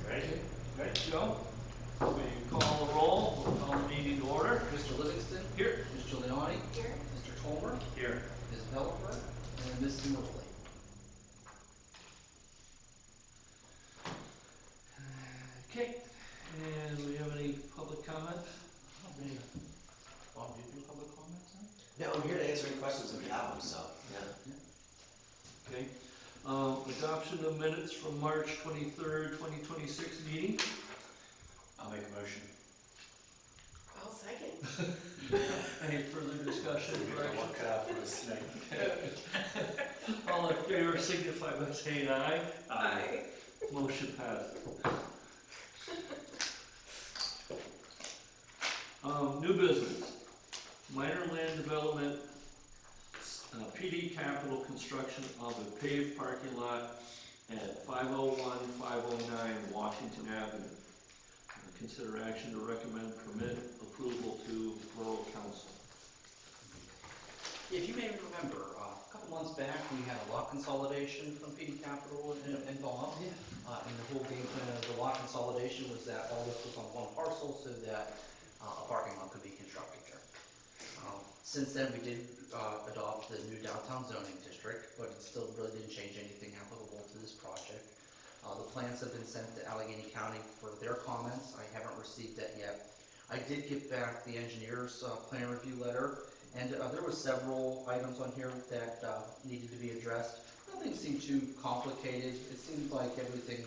Ready? Ready to go? We call the roll, we'll call the meeting to order. Mr. Livingston? Here. Ms. Giuliani? Here. Mr. Tolmer? Here. Ms. Pellifer? And Ms. Simmerly. Okay, and we have any public comment? Bob, do you do public comments now? No, I'm here to answer any questions if you have them, so, yeah. Okay. Adoption of minutes from March 23rd, 2026 meeting. I'll make a motion. I'll second. Any further discussion? correction? Look out for the snake. All in favor signify by saying aye. Aye. Motion passed. New business, minor land development, PD Capital construction of a paved parking lot at 501, 509 Washington Avenue. Consider action to recommend permit approval to Borough Council. If you may remember, a couple months back, we had a lot consolidation from PD Capital and Bob. And the whole game plan of the lot consolidation was that all this was on one parcel so that a parking lot could be constructed there. Since then, we did adopt the new downtown zoning district, but it still really didn't change anything applicable to this project. The plans have been sent to Allegheny County for their comments. I haven't received that yet. I did get back the engineer's plan review letter, and there were several items on here that needed to be addressed. Nothing seemed too complicated. It seemed like everything,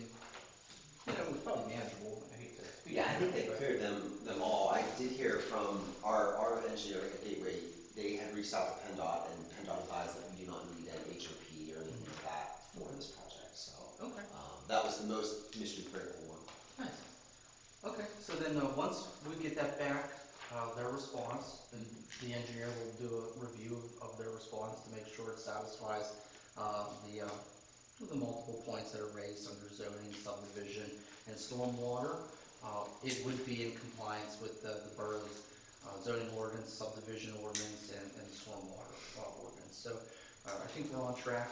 was probably manageable. I hate to speak. Yeah, I think they cleared them all. I did hear from our engineer at Gateway, they had reached out to PennDOT, and PennDOT advised that we do not need an HOP or anything like that for this project, so. Okay. That was the most mission critical one. Nice. Okay, so then once we get that back, their response, then the engineer will do a review of their response to make sure it satisfies the multiple points that are raised under zoning, subdivision, and stormwater. It would be in compliance with the borough's zoning ordinance, subdivision ordinance, and stormwater ordinance. So I think we're on track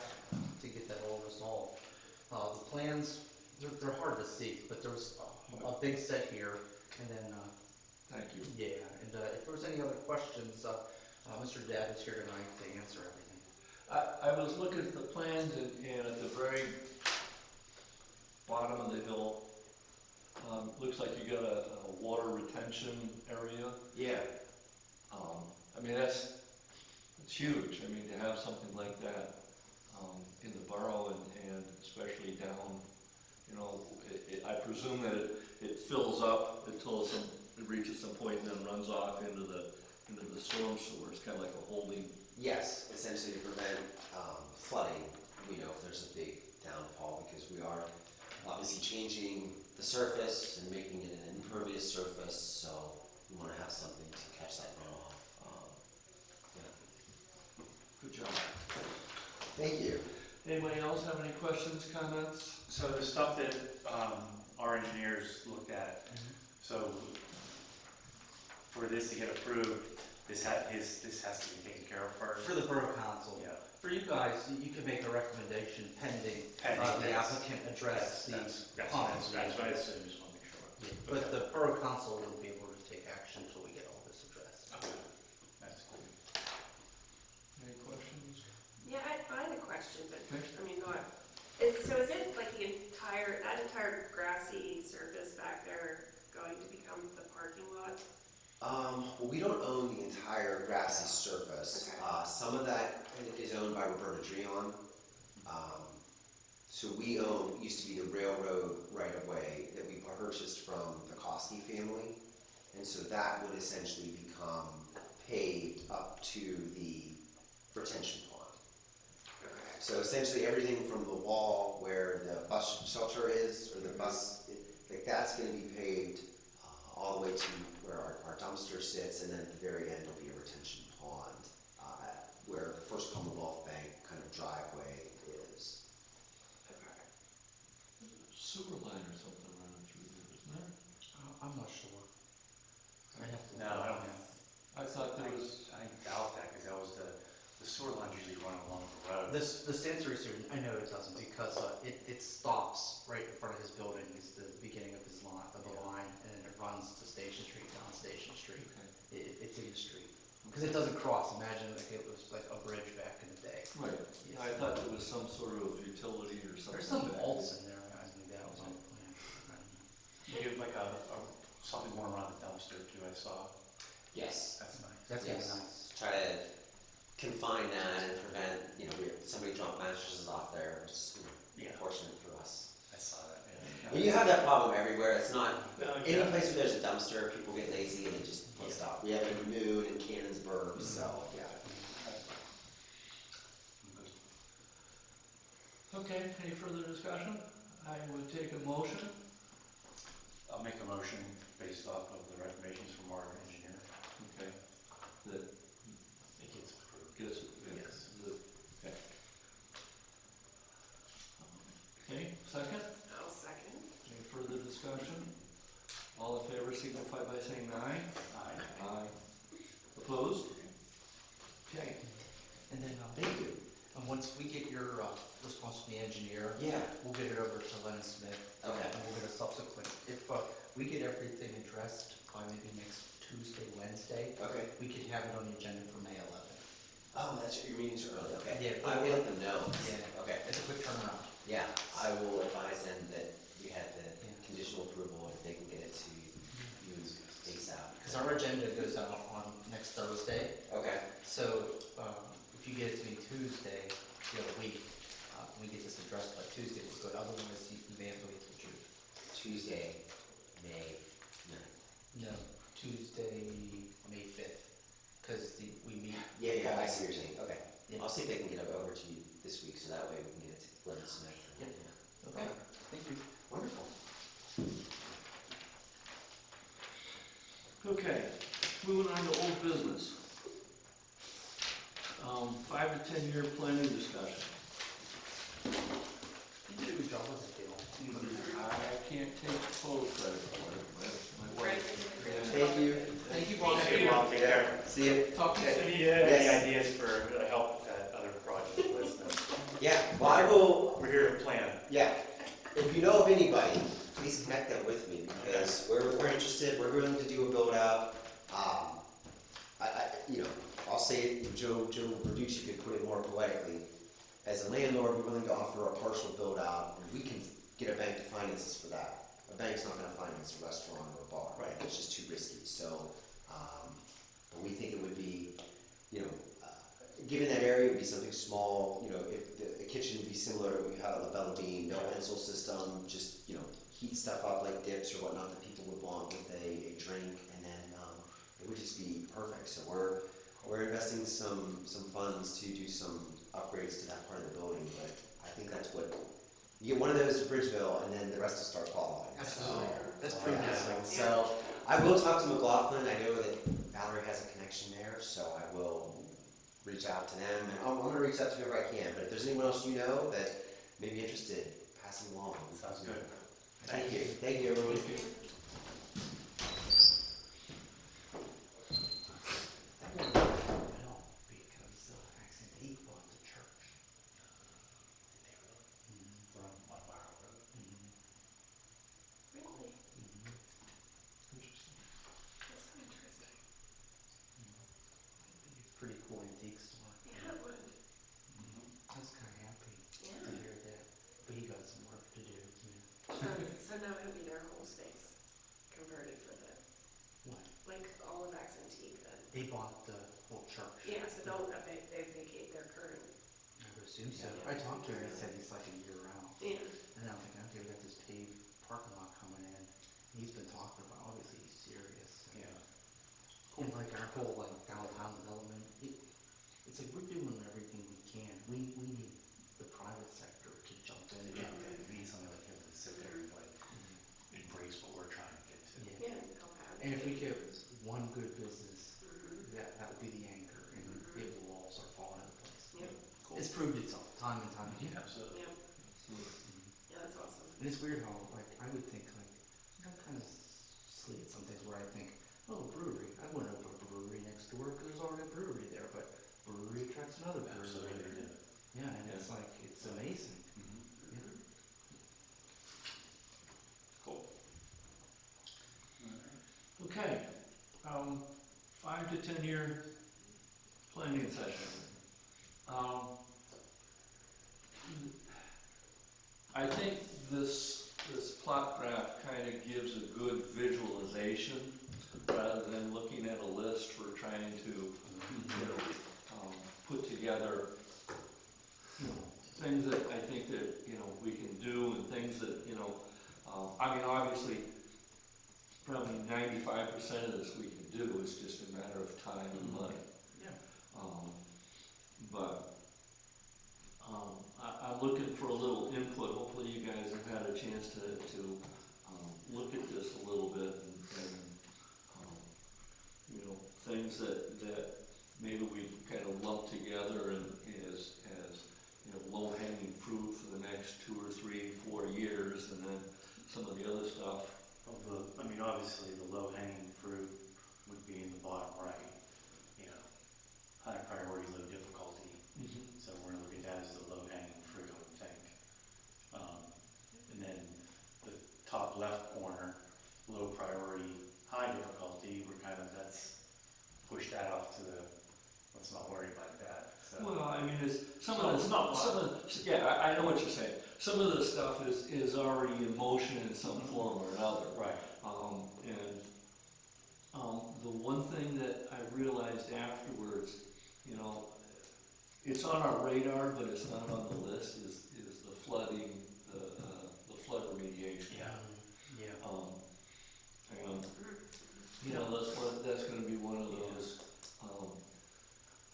to get that all resolved. The plans, they're hard to see, but there's a big set here, and then, Thank you. yeah, and if there was any other questions, Mr. Dad is here tonight to answer everything. I was looking at the plans and at the very bottom of the hill, looks like you got a water retention area. Yeah. I mean, it's huge. I mean, to have something like that in the borough and especially down, I presume that it fills up until it reaches some point and then runs off into the storm sewer. It's kind of like a holding. Yes, essentially to prevent flooding, if there's a big downfall, because we are obviously changing the surface and making it an impervious surface, so we want to have something to catch that runoff. Good job. Thank you. Anybody else have any questions, comments? So the stuff that our engineers looked at, so for this to get approved, this has to be taken care of first. For the Borough Council. Yeah. For you guys, you can make a recommendation pending the applicant address the comments. That's what I assumed, just want to make sure. Yeah, but the Borough Council wouldn't be able to take action until we get all this addressed. Okay, that's cool. Any questions? Yeah, I had a question, but, Okay. I mean, go on. So is it like that entire grassy surface back there going to become the parking lot? Well, we don't own the entire grassy surface. Okay. Some of that is owned by Roberta Dreon. So we used to be the railroad right-of-way that we purchased from the Kosky family. And so that would essentially become paved up to the retention pond. Okay. So essentially everything from the wall where the bus shelter is, or the bus, that's going to be paved all the way to where our dumpster sits, and then at the very end will be a retention pond where the First Commonwealth Bank kind of driveway is. Okay. Sewer line or something running through there, isn't there? I'm not sure. I have to. No, I don't know. I thought there was. I doubt that, because that was the sewer lines usually run along the road. The sensory sewer, I know it doesn't, because it stops right in front of his building. It's the Because it doesn't cross, imagine like it was like a bridge back in the day. Right, I thought there was some sort of utility or something. There's some back bolts there. in there, I think that was on the plan. You give like something going around the dumpster too, I saw. Yes, That's nice. That's gonna be Yes. nice. try to confine that and prevent, somebody drop mattresses off there, which is, Yeah. unfortunate for us. I saw that, And you have that problem everywhere, it's not, any Yeah. place where there's a dumpster, people get lazy and they just put stuff. We have it in Moon and Cannonsburg, so, yeah. Okay, any further discussion? I would take a motion. I'll make a motion based off of the recommendations from our engineer. Okay. That It gets approved. gets, Yes. okay. Okay, second? I'll second. Any further discussion? All in favor signify by saying aye. Aye. Aye. Opposed? Okay. And then, Thank you. and once we get your response from the engineer, Yeah, we'll get it over to Lennon Smith. okay. And we'll get a subsequent, if we get everything addressed by maybe next Tuesday, Wednesday, Okay. we could have it on the agenda for May 11th. Oh, that's your meetings are early, okay. Yeah. I will let them know. Yeah. Okay, It's a quick turnaround. yeah, I will advise them that we had the Yeah. conditional approval, if they can get it to you ASAP. Because our agenda goes out on next Thursday, Okay, so if you get it to me Tuesday, the other week, we get this addressed by Tuesday, it's good, otherwise you may have to wait till June. Tuesday, May 9th. No, Tuesday, May 5th, because we meet. Yeah, I see what you're saying, okay. Yeah. I'll see if they can get it over to you this week, so that way we can get it to Glenn Smith. Yep. Yeah. Okay, thank you. Wonderful. Okay, moving on to old business. 5 to 10 year planning discussion. You did a good job with it, Dale. I can't take full credit for it. My Right. wife- Thank you. Thank you, Bob. Okay, well, take care. See you. Talk to you soon. Any Yes. ideas for help with that other project, let us know. Yeah, well, I will, We're here to plan. yeah, if you know of anybody, please connect them with me, because we're interested, we're willing to do a build out. I'll say it, Joe Verducci could put it more poetically. As a landlord, we're willing to offer a partial build out, and we can get a bank to finance us for that. A bank's not gonna finance a restaurant or a bar, right, it's just too risky, so, but we think it would be, given that area, it would be something small, if the kitchen would be similar to what we have at La Bella Bean, no pencil system, just, heat stuff up like dips or whatnot that people would want with a drink, and then, it would just be perfect, so we're investing some funds to do some upgrades to that part of the building, but I think that's what, you get one of those to Bridgeville, and then the rest will start following. Absolutely. That's So, pretty yeah, good. so, I will talk to McLaughlin, I know that Valerie has a connection there, so I will reach out to them, and I'm gonna reach out to whoever I can, but if there's anyone else you know that may be interested, pass them along. Sounds good. Thank you, everyone. No, because Accent 8 bought the church. From on Barrow Road. Really? Interesting. That's so interesting. Pretty cool antique store. Yeah, it would. I was kind of happy to Yeah. hear that, but he got some work to do. So now it'll be their whole space converted for the, What? like, all of Accentique then. They bought the whole church. Yeah, so don't, they vacate their current, I would assume so. Yeah. I talked to him, he said he's like a year out. yeah. And I'm thinking, okay, we got this paved parking lot coming in. He's been talking about, obviously he's serious. Yeah. And like our whole like downtown development, it's like we're doing everything we can. We need the private sector to jump in. Yeah, we need something like him to sit there and like embrace what we're trying to get to. Yeah. Yeah, help out. And if we get one good business, Mhm. that would be the anchor, and it will all start falling into place. Yep. Cool. It's proved itself time and time again. Absolutely. Yeah, Absolutely. yeah, that's awesome. And it's weird how, like, I would think, like, I'm kind of silly at some things where I think, oh, brewery, I wouldn't open a brewery next door because there's already a brewery there, but brewery attracts another Absolutely. brewery. Yeah, and it's like, it's amazing. Mhm. Yeah. Cool. Okay, 5 to 10 year planning session. I think this plot graph kind of gives a good visualization rather than looking at a list we're trying to, put together, things that I think that, we can do and things that, I mean, obviously, probably 95% of this we can do, it's just a matter of time and money. Yeah. But I'm looking for a little input. Hopefully you guys have had a chance to look at this a little bit and things that maybe we kind of lump together and as low-hanging fruit for the next 2 or 3, 4 years, and then some of the other stuff. Obviously, the low-hanging fruit would be in the bottom right, high priority, low difficulty. So we're gonna look at that as the low-hanging fruit, I would think. And then the top left corner, low priority, high difficulty, that's push that off to let's not worry about that. So, Well, I mean, it's I know what you're saying. Some of the stuff is already in motion in some form or another. right. The one thing that I realized afterwards, it's on our radar, but it's not on the list, is the flooding, the flood remediation. Yeah. That's gonna be one of those,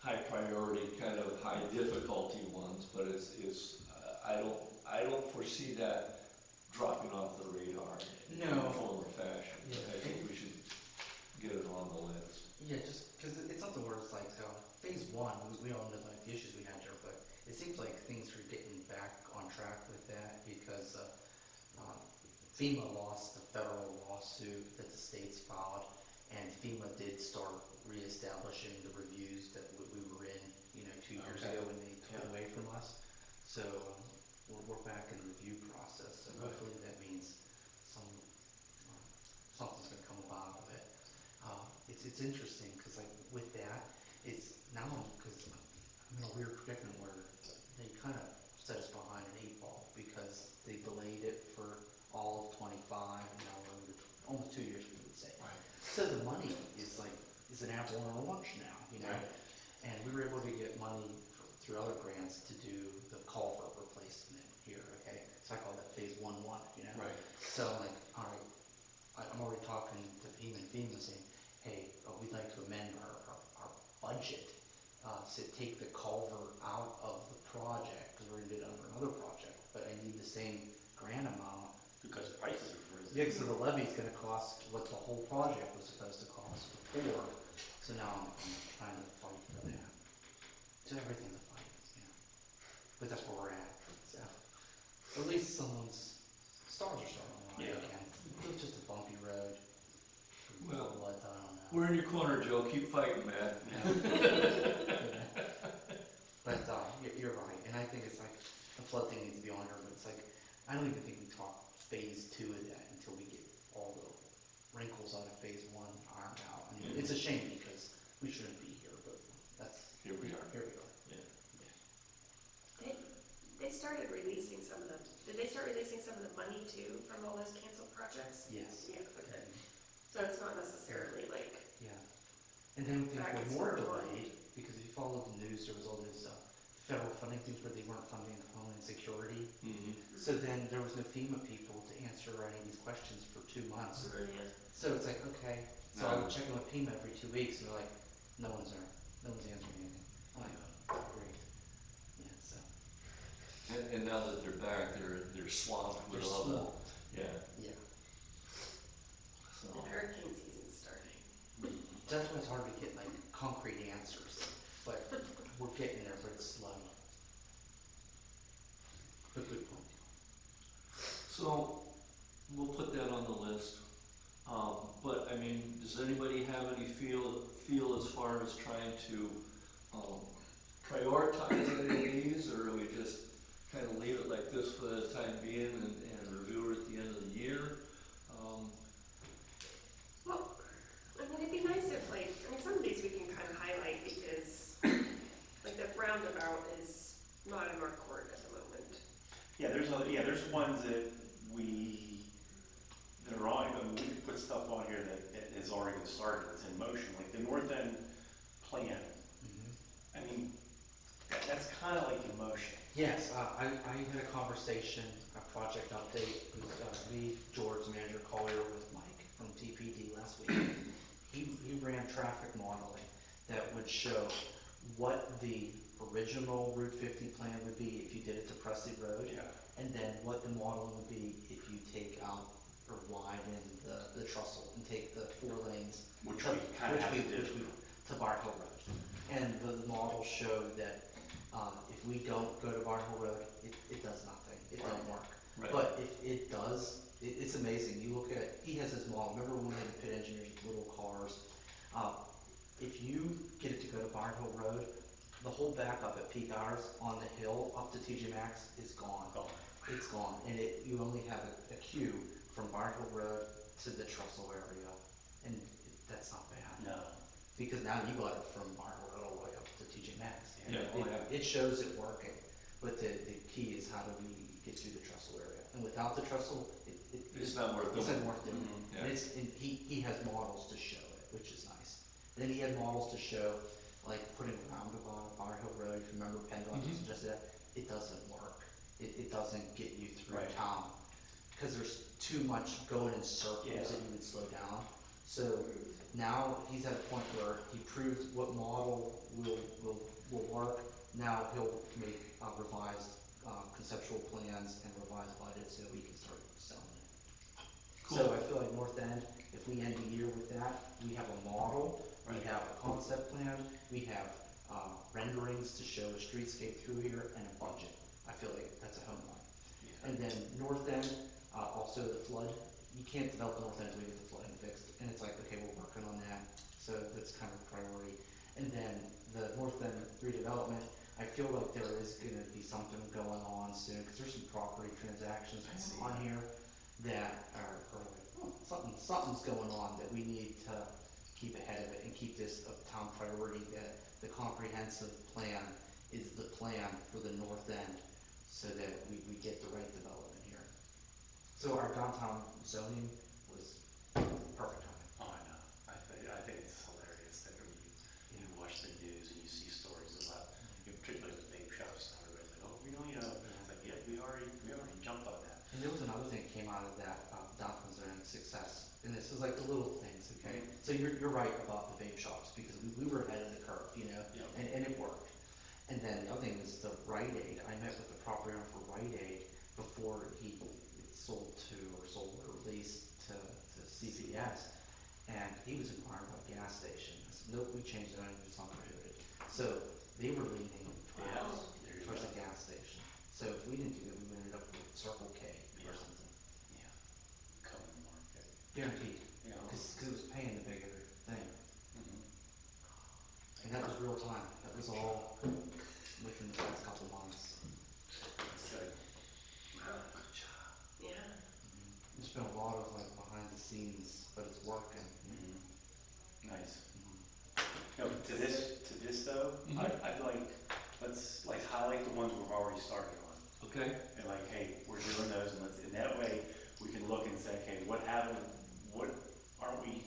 high priority, kind of high difficulty ones, but I don't foresee that dropping off the radar in No. any form or fashion. Yeah. I think we should get it on the list. Yeah, just because it's something where it's like, phase one, we all know like the issues we had there, but it seems like things are getting back on track with that because FEMA lost the federal lawsuit that the states filed, and FEMA did start reestablishing the reviews that we were in, 2 years Okay. ago when they took it away from us. So we're back in the review process, so hopefully that means something's gonna come about of it. It's interesting, because like with that, it's now, because I'm in a weird predicament where they kind of set us behind an 8 ball, because they delayed it for all of '25, and now we're into almost 2 years, we would say. Right. So the money is an apple and a lunch now, Right. And we were able to get money through other grants to do the culvert replacement here, okay? So I call that phase 1-1, Right. So I'm like, all right, I'm already talking to FEMA saying, hey, we'd like to amend our budget, to take the culvert out of the project, because we're gonna do it under another project, but I need the same grant amount. Because prices are frozen. Yeah, so the levy's gonna cost what the whole project was supposed to cost before, so now I'm trying to fight for that. So everything's a fight, but that's where we're at, so. At least someone's stars are starting to line Yeah. again. It was just a bumpy road. Well, What, I don't know. We're in your corner, Joe. Keep fighting, man. But you're right, and I think it's like, the flood thing needs to be on here, but it's like, I don't even think we talk phase 2 of that until we get all the wrinkles out of phase 1 ironed out. I mean, it's a shame because we shouldn't be here, but Here we are. here we are. They started releasing did they start releasing some of the money too from all those canceled projects? Yes. Yeah, okay. So it's not necessarily like, Yeah. And then things Back were to more square one. delayed, because if you followed the news, there was all those federal funding things where they weren't funding Homeland Security. So then there was no FEMA people to answer any of these questions for 2 months. yeah. So it's like, okay, so I would check in with FEMA every 2 weeks, and they're like, no one's there, no one's answering anything. I'm like, oh, great. Yeah, so, And now that they're back, they're swamped with they're all the, small. yeah, Yeah. so. And hurricane season's starting. That's why it's hard to get like concrete answers, but we're getting there, but it's slow. But good point. So, we'll put that on the list. But, I mean, does anybody have any feel as far as trying to, prioritize any of these, or do we just kind of leave it like this for the time being and review it at the end of the year? Well, I mean, it'd be nice if some of these we can kind of highlight because Yes, I had a conversation, a project update with me, George, Manager Collier, with Mike from TPD last week. He ran traffic modeling that would show what the original Route 50 plan would be if you did it to Presley Road. Yeah. And then what the modeling would be if you take out or widen the trestle and take the 4 lanes. Which we kind of have to do. To Bar Hill Road. And the model showed that if we don't go to Bar Hill Road, it does nothing, it doesn't work. Right. But if it does, it's amazing, you look at, he has his model, remember when we had the pit engineers with little cars? If you get it to go to Bar Hill Road, the whole backup at peak hours on the hill up to TJ Maxx is gone. It's gone, and you only have a queue from Bar Hill Road to the trestle area, and that's not bad. No. Because now you got it from Bar Hill Road all the way up to TJ Maxx. Yeah, oh, yeah. It shows it working, but the key is how do we get through the trestle area? And without the trestle, It's not worth it's doing. not worth doing. Yeah. And he has models to show it, which is nice. Then he had models to show, like putting a roundabout on Bar Hill Road, if you remember PennDOT suggested that, it doesn't work. It doesn't get you through Right. town, because there's too much going in circles Yeah. that you would slow down. So now he's at a point where he proves what model will work. Now he'll make revised conceptual plans and revised budgets so we can start selling it. Cool. So I feel like North End, if we end the year with that, we have a model, we Right. have a concept plan, we have renderings to show a streetscape through here, and a budget. I feel like that's a home run. Yeah. And then North End, also the flood, you can't develop North End until you get the flooding fixed, and it's like, okay, we're working on that, so that's kind of a priority. And then the North End redevelopment, I feel like there is gonna be something going on soon, because there's some property transactions on here that are like, oh, something's going on that we need to keep ahead of it and keep this a town priority, that the comprehensive plan is the plan for the North End, so that we get the right development here. So our downtown zoning was perfect timing. Oh, I know. I think it's hilarious that when you watch the news and you see stories about, particularly the vape shops, and everybody's like, oh, you know, and it's like, yeah, we already jumped on that. And there was another thing that came out of that downtown zoning success, and this is like the little things, okay? So you're right about the vape shops, because we were ahead of the curve, you know, Yeah. and it worked. And then the other thing was the Rite Aid. I met with the property owner for Rite Aid before he sold or leased to CVS, and he was inquiring about a gas station. I said, nope, we changed it, it's not prohibited. So they were leaning Yeah. towards a gas station. So if we didn't do that, we would end up with Circle K Yeah. or something. Yeah. Coming market. Guaranteed, You know. because it was paying the bigger thing. Mhm. And that was real time. That was all within the past couple months. So, Wow. Yeah. There's been a lot of like behind the scenes, but it's working. nice. No, to this though, I'd like, let's like highlight the ones we've already started on. Okay, And like, hey, we're doing those, and that way, we can look and say, okay, what aren't we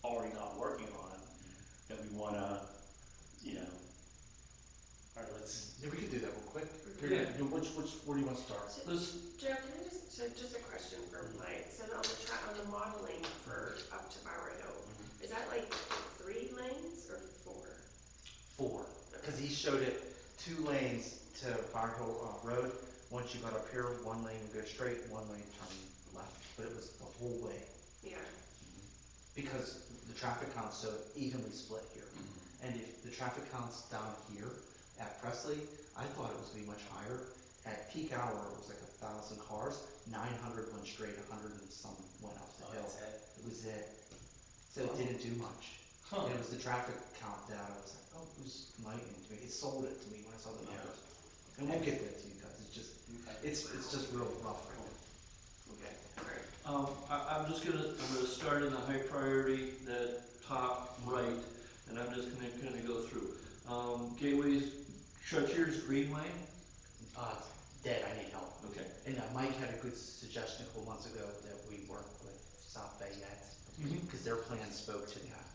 already not working on that we wanna, all right, let's, Yeah, we could do that real quick. Yeah. Where do you want to start? let's, Joe, can I just a question for Mike, so on the modeling for up to Bower Hill, is that like 3 lanes or 4? 4, because he showed it 2 lanes to Bar Hill Road. Once you got up here, 1 lane would go straight, 1 lane turn left, but it was the whole way. Yeah, Because the traffic count's so evenly split here. And if the traffic count's down here at Presley, I thought it was gonna be much higher. At peak hour, it was like 1,000 cars, 900 went straight, 100 and some went up the hill. It was it. So it didn't do much. huh, And it was the traffic count data, I was like, oh, it was enlightening to me. It sold it to me when I saw the numbers. And we'll get that to you guys, it's just real rough right now. okay, alright. I'm gonna start in the high priority, the top right, and I'm just gonna go through. Gateways, Chartiers Greenway, It's dead, I need help. okay. And Mike had a good suggestion a couple months ago that we work with South Bay yet, because their plan spoke to that.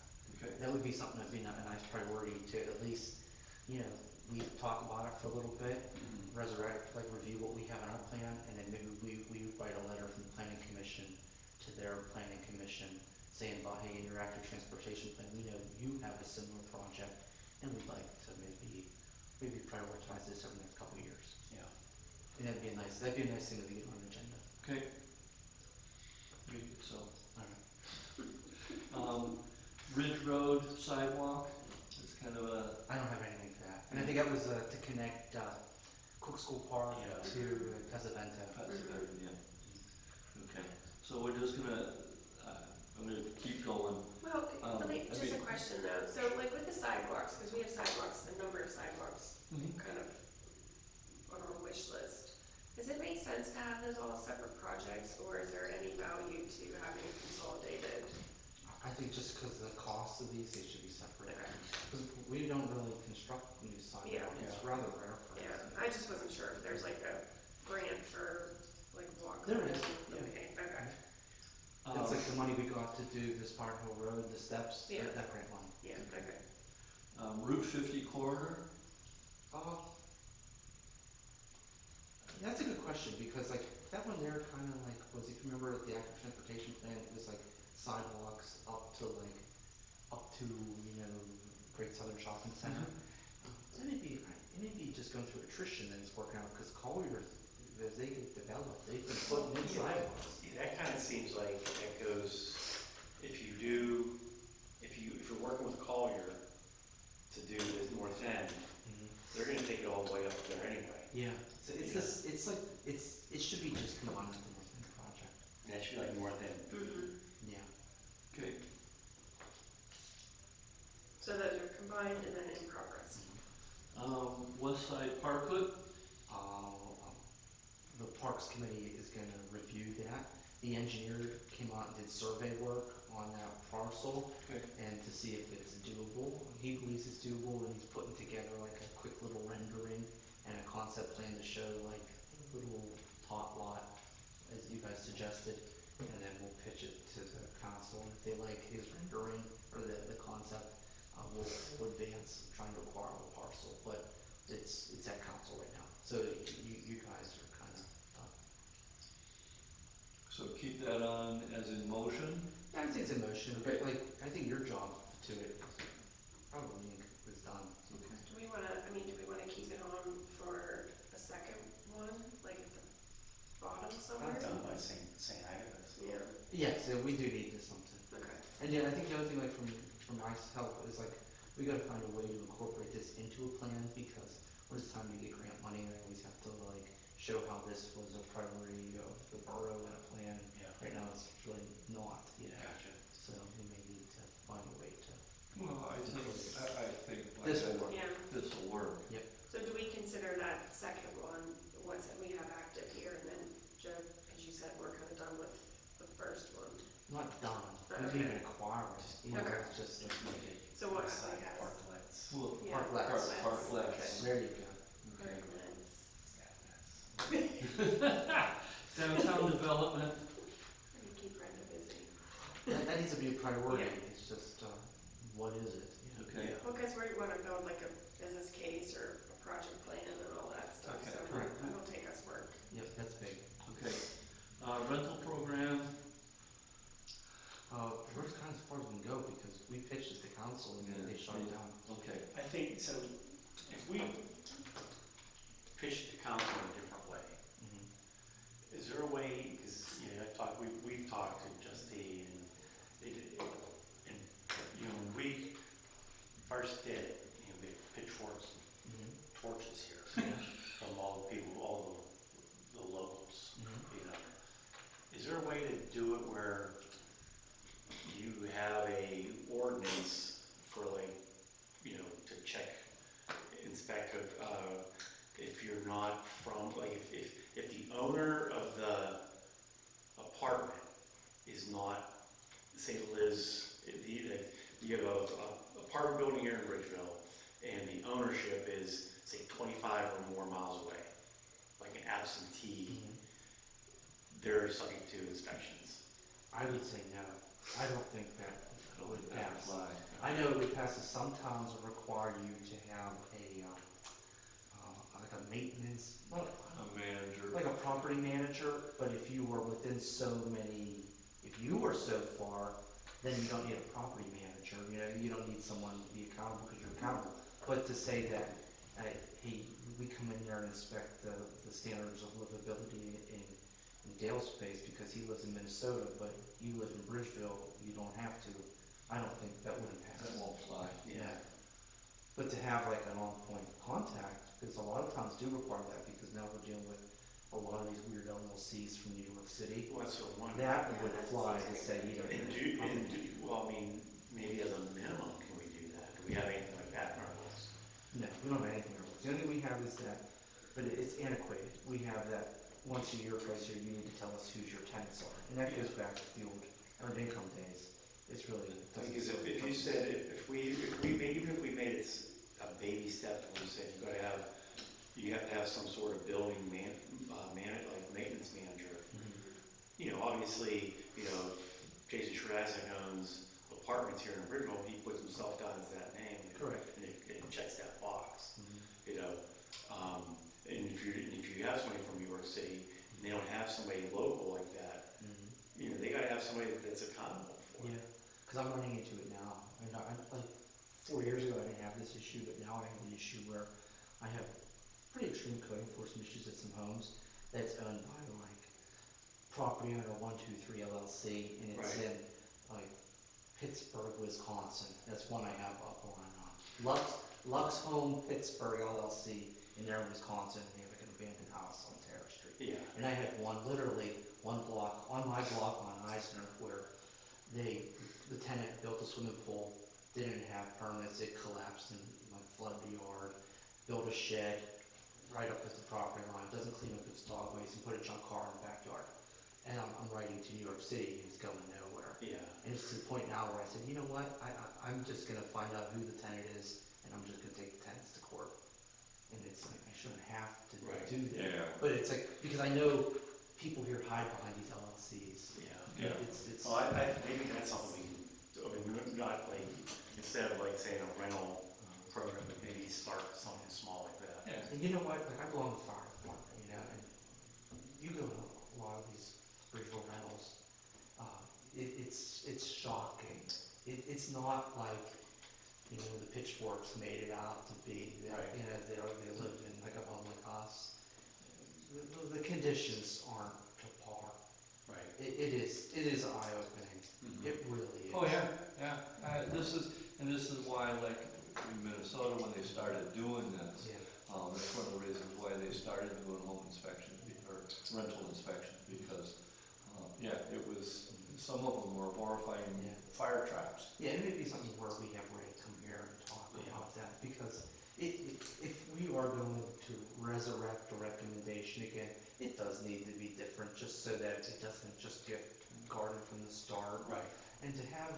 Okay, That would be something that'd be a nice priority to at least, we talk about it for a little bit, resurrect, like review what we have in our plan, and then maybe we write a letter from the planning commission to their planning commission saying about, hey, in your active transportation plan, we know you have a similar project, and we'd like to maybe prioritize this over the next couple of years. Yeah. And that'd be a nice thing to get on the agenda. Okay. So, All right. Ridge Road sidewalk, it's kind of a, I don't have anything for that. And I think that was to connect Cook School Park Yeah. to Pesavento. that's better, yeah. Okay, so we're just gonna, I'm gonna keep going. Well, I just a mean- question though, so like with the sidewalks, because we have sidewalks, a number of sidewalks, kind of on our wish list. Does it make sense to have those all separate projects, or is there any value to having it consolidated? I think just because of the cost of these, they should be separate. Okay. Because we don't really construct new sidewalks. It's rather rare for us. Yeah, I just wasn't sure if there's like a grant for like walk. There is, yeah. Okay, okay, It's like the money we got to do this Park Hill Road, the steps, Yeah. that grant money. yeah, okay. Route 50 corridor, That's a good question, because like, that one there kind of like, was, if you remember the active transportation plan, it was like sidewalks up to, Great Southern Shopping Center. It may be just going through attrition that it's working out, because Collier, as they get developed, they've been putting in sidewalks. That kind of seems like it goes, if you're working with Collier to do this north end, they're gonna take it all the way up there anyway. Yeah, so it should be just combined with the North End project. That should be like north end. Mm-hmm. Yeah. okay, So those are combined and then in progress. West Side Parklet, The Parks Committee is gonna review that. The engineer came out and did survey work on that parcel okay, and to see if it's doable. He believes it's doable, and he's putting together like a quick little rendering and a concept plan to show like a little tot lot, as you guys suggested, and then we'll pitch it to the council. If they like his rendering or the concept, we'll advance trying to acquire the parcel, but it's at council right now. So you guys are kind of, so keep that on as in motion. I would say it's in motion, but like, I think your job to it probably is done. Okay. Do we wanna keep it on for a second one, like at the bottom somewhere? Done by St. Agatha's. Yeah, Yes, yeah, we do need this something. okay. And yeah, I think the other thing, like from myself, is like, we gotta find a way to incorporate this into a plan, because when it's time to get grant money, I always have to like show how this was a priority of the borough in a plan. Yeah. Right now, it's really not, Gotcha. so we may need to find a way to. Well, I think like This that, will work. Yeah, this will work. so do we consider that second one, what's that we have active here, and then Joe, as you said, we're kind of done with the first one. Not done, we Okay. didn't even acquire it, Okay. it's just like, So what West Side we have? Parklets. Well, Yeah, Parklets. Parklets. there you go. Okay. Parklets. Downtown development, You keep Brenda busy. That needs to be a priority, Yeah. it's just, what is it? you know? okay, Well, because we want to build like a business case or a project plan and all that stuff, Okay. so Correct. it'll take us work. Yep, that's big. okay. Rental program, We're kind of as far as we can go, because we pitched it to council and then they shut it down. okay, I think, so if we pitch the council in a different way, is there a way, because, we've talked to Justine, and they did, and, when we first did it, we had pitchforks, torches here, from all the people, all the locals, Is there a way to do it where you have a ordinance for to check, inspect, if you're not from, if the owner of the apartment is not, say lives, you have a apartment building here in Ridgeville, and the ownership is, say, 25 or more miles away, like an absentee, they're subject to inspections. I would say no, I don't think that would that pass. fly. I know it would pass, some towns will require you to have maintenance, well, A manager. like a property manager, but if you were within so many, if you were so far, then you don't need a property manager, you know, you don't need someone to be accountable because you're accountable. But to say that, hey, we come in there and inspect the standards of livability in Dale's space because he lives in Minnesota, but you live in Bridgeville, you don't have to, I don't think that would pass. That won't fly. Yeah. But to have like an on-point contact, because a lot of towns do require that, because now we're dealing with a lot of these weird LLCs from New York City. Well, that's what one. That Yeah, would that fly to seems say, like you know. Well, I mean, maybe as a minimum, can we do that? Do we have anything like that in our list? No, we don't have anything. The only thing we have is that, but it's antiquated. We have that once a year place here, you need to tell us who your tenants are. And that goes back to the old earned income days. It's really. Because if you said, if we made, even if we made it a baby step, when we said you have to have some sort of building like maintenance manager. You know, obviously, you know, Jason Shrazak owns apartments here in Bridgeville, he puts himself down as that name. Correct. And it checks that box, you know. And if you have somebody from New York City, and they don't have somebody local like that, you know, they gotta have somebody that's accountable for it. Yeah, because I'm running into it now. And I'm like 4 years ago, I didn't have this issue, but now I have the issue where I have pretty extreme code enforcement issues at some homes that's owned by like property owner 123 LLC, and it's Right. in like Pittsburgh, Wisconsin. That's one I have up on Lux Home Pittsburgh LLC, and they're in Wisconsin. They have like an abandoned house on Terrace Street. Yeah. And I had literally one block, on my block on Eisner, where the tenant built a swimming pool, didn't have permits, it collapsed and like flooded the yard, built a shed right up at the property line, doesn't clean up its dog waste, and put a junk car in the backyard. And I'm writing to New York City, and it's going nowhere. Yeah. And it's to the point now where I said, you know what, I'm just gonna find out who the tenant is, and I'm just gonna take the tenants to court. And it's like, I shouldn't have to Right. do that. Yeah. But it's like, because I know people here hide behind these LLCs. Yeah. Yeah. It's, Well, I maybe that's something we can, I mean, not like, instead of like saying a rental program, but maybe start something small like that. Yeah. and you know what, like I belong to the fire department, you know, and you go to a lot of these Bridgeville rentals, it's shocking. It's not like, you know, the pitchforks made it out to be, that, Right. you know, they live in like a home like us. The conditions aren't to par. Right. It is eye-opening. Mhm. It really is. Oh, yeah, yeah. This is why, like, in Minnesota, when they started doing this, Yeah. that's one of the reasons why they started doing home inspections, or rental inspections, because, yeah, it was, some of them were horrifying Yeah. fire traps. Yeah, it may be something where we have Ray come here and talk about that, because if we are going to resurrect a recommendation again, it does need to be different, just so that it doesn't just get guarded from the start. Right. And to have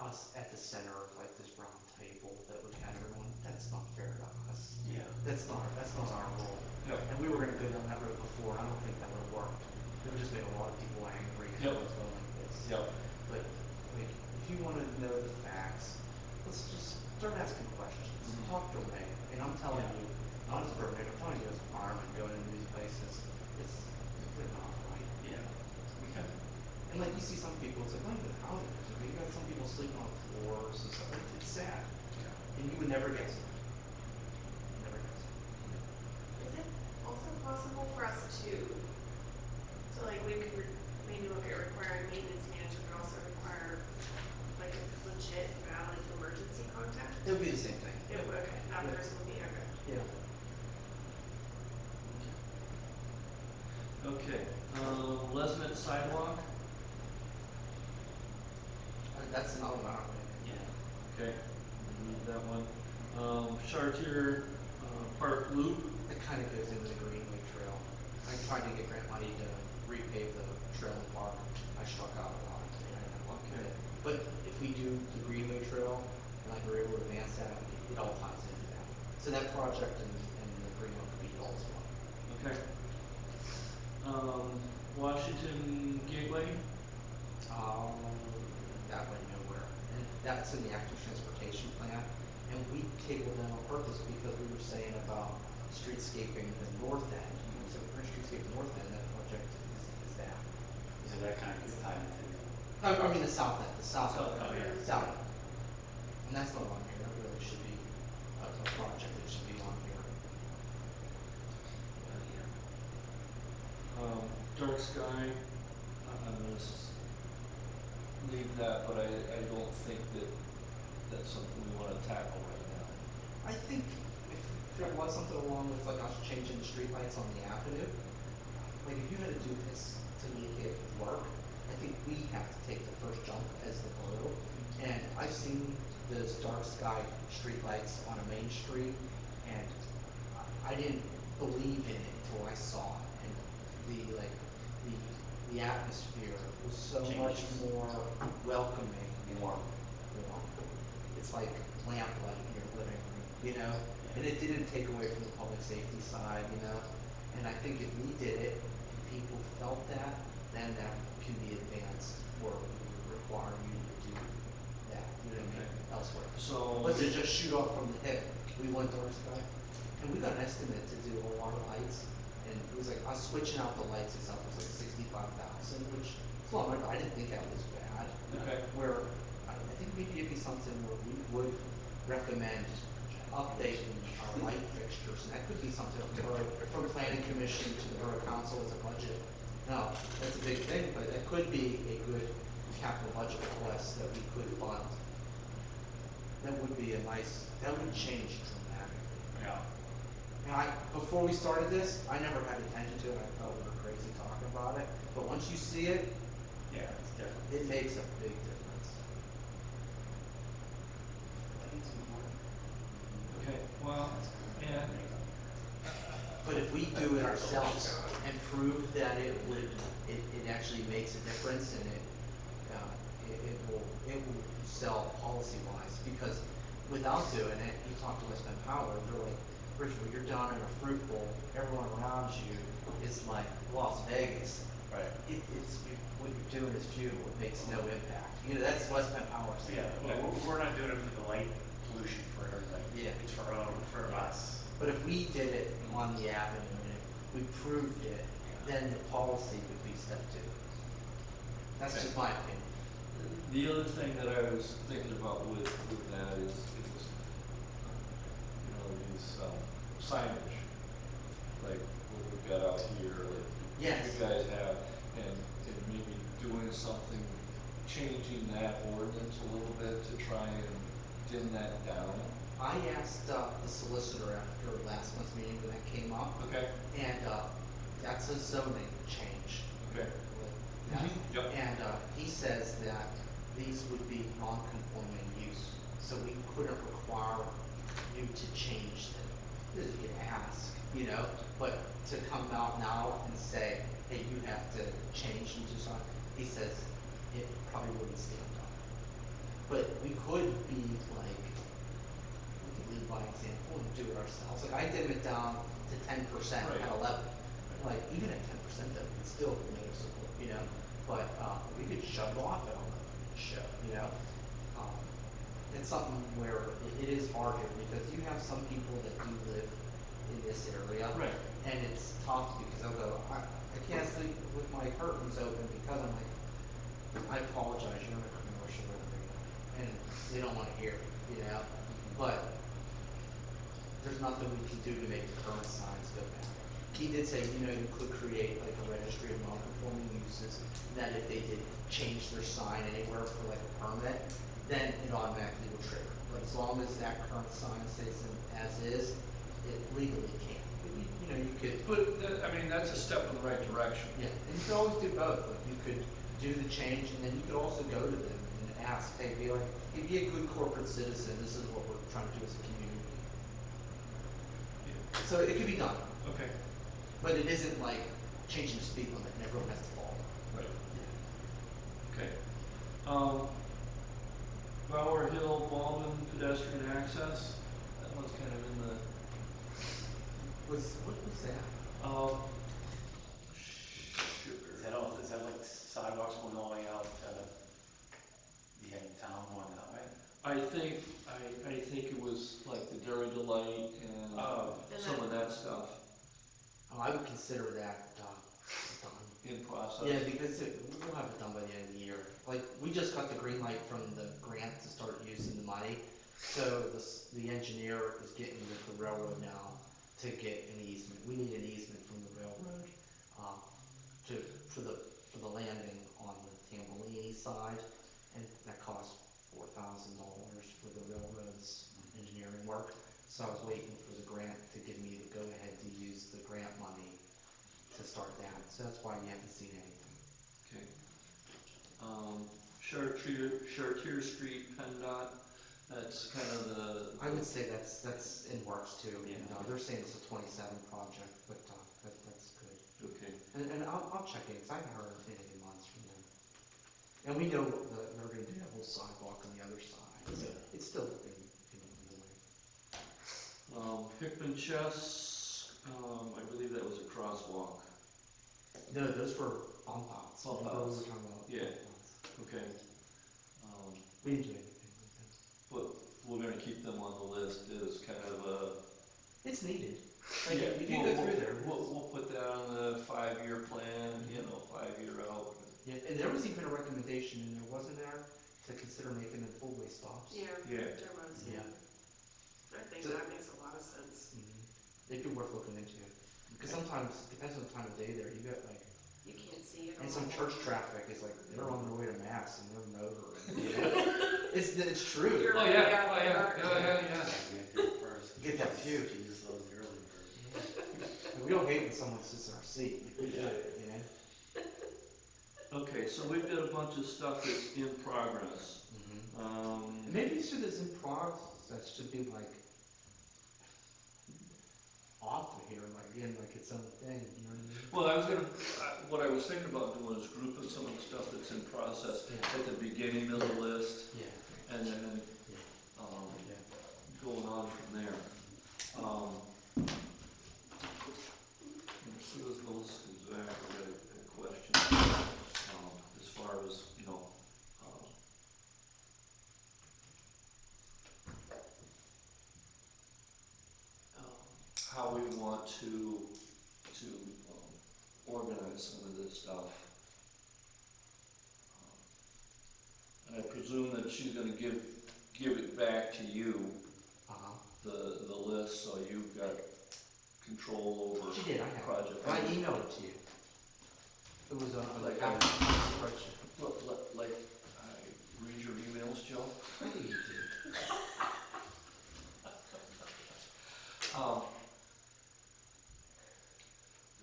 us at the center of like this round table that would have everyone, that's not fair to us. Yeah. That's not our role. Yep. And we were gonna go down that road before, I don't think that would have worked. It would just make a lot of people angry if it Yep. was going like this. Yep. But, like, if you wanna know the facts, let's just start asking questions. Mhm. Talk to Ray, and I'm telling you, not as a permit, I'm telling you as a fireman going into these places, they're not right. Yeah. Okay. And like, you see some people, it's like, not even housing, I mean, you got some people sleeping on floors and stuff, it's sad. And you would never guess it. Never guess it. Is it also possible for us to, so like we could maybe look at requiring maintenance manager, but also require like a legit valid emergency contact? It would be the same thing. It would, okay, that Yeah. person would be, okay. Yeah. Okay, Lesmet sidewalk, That's another one, I don't Yeah. okay, move that one. Chartier, Park Loop, It kind of goes into the Greenway Trail. I tried to get grant money to repave the trail in the park. I struck out a lot. And I didn't want Okay. it. But if we do the Greenway Trail, and like we're able to advance that, it all ties into that. So that project and the Greenway could be also one. okay. Washington Gateway, That went nowhere. And that's in the active transportation plan. And we tabled that on purpose because we were saying about streetscaping the north end, so for streetscape north end, that project is that. So that kind of gets tied into. I mean, the south end, the south end. Oh, yeah. South end. And that's not on here, that really should be a project that should be on here. Dark sky, I'm gonna leave that, but I don't think that that's something we wanna tackle right now. I think if there was something along with like us changing the streetlights on the avenue, like if you had to do this to make it work, I think we have to take the first jump as the borough. And I've seen those dark sky streetlights on a main street, and I didn't believe in it until I saw it. And the atmosphere was so much Changes. more welcoming, warm. It's like lamplight in your living room, you know? And it didn't take away from the public safety side, you know? And I think if we did it, and people felt that, then that can be advanced, or we would require you to do that, you know what I mean, elsewhere. So. But to just shoot off from the hip, we went dark sky, and we got an estimate to do a lot of lights, and it was like, us switching out the lights itself was like 65,000, which, it's a lot of money, but I didn't think that was bad. Okay. Where, I think maybe it'd be something where we would recommend updating our light fixtures, and that could be something from planning commission to the borough council as a budget. Now, that's a big thing, but that could be a good capital budget request that we could fund. That would be a nice, that would change dramatically. Yeah. And before we started this, I never had attention to it, I thought we were crazy talking about it, but once you see it, Yeah, it's different. it makes a big difference. Okay, well, yeah. But if we do it ourselves and prove that it actually makes a difference, and it will sell policy-wise, because without doing it, you talk to West Bend Power, they're like, Rich, when you're down in a fruit bowl, everyone around you is like Las Vegas. Right. What you're doing is futile, it makes no impact. You know, that's West Bend Power saying. Yeah, well, we're not doing it for the light pollution for everybody. Yeah. It's for us. But if we did it on the avenue and if we proved it, then the policy would be step two. That's just my opinion. The other thing that I was thinking about with that is, you know, these signage, like what we've got out here, like Yes. you guys have, and maybe doing something, changing that ordinance a little bit to try and dim that down. I asked the solicitor after last month's meeting when that came up, Okay. and that's a zoning change. Okay. Yeah. Yep. And he says that these would be non-conforming use, so we couldn't require you to change them. You can ask, you know, but to come out now and say, hey, you have to change and do something, he says it probably wouldn't stand up. But we could be like, we could lead by example and do it ourselves. Like I dim it down to 10% Right. at 11. Like even at 10% though, it's still noticeable, you know? But we could shut it off at 11 and show, you know? It's something where it is hard here because you have some people that do live in this area. Right. And it's tough because they'll go, I can't sleep with my curtains open because I'm like, I apologize, you're in a commercial area. And they don't want to hear it, you know? But there's nothing we can do to make the current signs go back. He did say, you know, you could create like a registry of non-conforming uses, that if they did change their sign anywhere for like a permit, then it automatically will trigger. But as long as that current sign stays as is, it legally can't. But you know, you could, But, I mean, that's a step in the right direction. yeah, and you could always do both. Like you could do the change, and then you could also go to them and ask, hey, be a good corporate citizen. This is what we're trying to do as a community. So it could be done, Okay. but it isn't like changing the speed limit and everyone has to follow. Right. Okay. Bower Hill Baldwin pedestrian access, that one's kind of in the, What was that? sugar. Is that like sidewalks going all the way out to the end of town going that way? I think it was like the Dairy Delight and Oh. some of that stuff. process. Yeah, because we'll have it done by the end of the year. Like, we just got the green light from the grant to start using the money. So the engineer is getting with the railroad now to get an easement. We need an easement from the railroad, for the landing on the Tambellini side. And that costs $4,000 for the railroad's engineering work. So I was waiting for the grant to give me the go-ahead to use the grant money to start that. So that's why you haven't seen anything. Okay. Chartier Street, PennDOT, that's kind of the. I would say that's in works too. Yeah. No, they're saying it's a 27 project, but that's good. Okay. And I'll check in, because I haven't heard anything in months from them. And we know that they're gonna do that whole sidewalk on the other side, so it's still in the way. Hickman Chess, I believe that was a crosswalk. No, those were bump outs. Bump Remember we outs. were talking about Yeah. bump outs. Okay. We didn't do anything with them. But we're gonna keep them on the list as kind of a. It's needed. Yeah, You can go through there. We'll put that on the 5-year plan, 5-year out. Yeah, and there was even a recommendation in there, wasn't there, to consider making them full-way stops? Yeah, Yeah. there was. Yeah. I think that makes a lot of sense. It'd be worth looking into. Because sometimes, depends on the time of day there, you got like, You can't see it. and all. some church traffic is like, they're on their way to mass and they're motoring. You know? It's true. You're Oh, right, yeah, yeah, oh, yeah, yeah. yeah. We have to do it first. Get that few. Jesus loves the early bird. And we don't hate when someone sits in our seat. We do it, you know? Okay, so we've got a bunch of stuff that's in progress. And maybe you should, in progress, that should be like, off here, like, in like its own thing, you know what I mean? Well, what I was thinking about doing is grouping some of the stuff that's in process Yeah. at the beginning of the list, Yeah, and then, yeah. going on from there. As soon as those comes back, I got a question, as far as, how we want to organize some of this stuff. And I presume that she's gonna give it back to you, Uh-huh. the list, so you've got control over She did, I have. project. I emailed it to you. It was on Like, like, spreadsheet. Like, I read your emails, Joe? I think you did.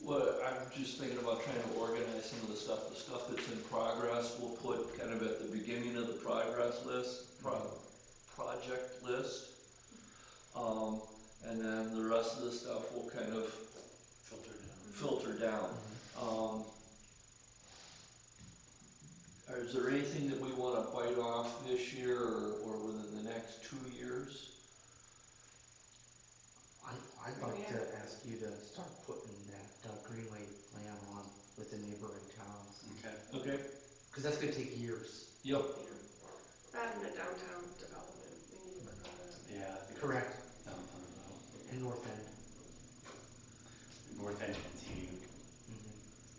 Well, I'm just thinking about trying to organize some of the stuff that's in progress, we'll put kind of at the beginning of the progress list, project list. And then the rest of the stuff will kind of filter down. Is there anything that we wanna bite off this year or within the next 2 years? I'd like to ask you to start putting that Greenway plan on with the neighboring towns. Okay. Okay. Because that's gonna take years. Yep. That and the downtown development, we need to work on that. Yeah. I think Correct. downtown development. And North End. North End continue,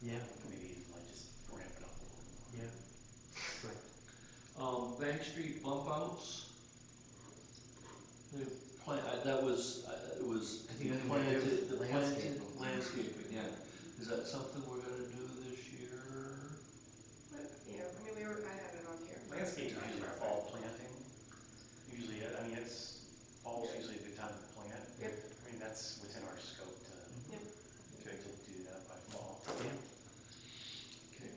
Yeah, maybe like just ramp it up a little more. yeah. Correct. Bank Street bump outs. The plan, that was, it was. I think I'm gonna do The landscape. landscaping, yeah. Is that something we're gonna do this year? But, yeah, I mean, I had it on here. Landscape is usually fall planting. Usually, I mean, fall's usually a good time to plant. Yep. I mean, that's within our scope to Okay. do that by fall. Yeah. Okay.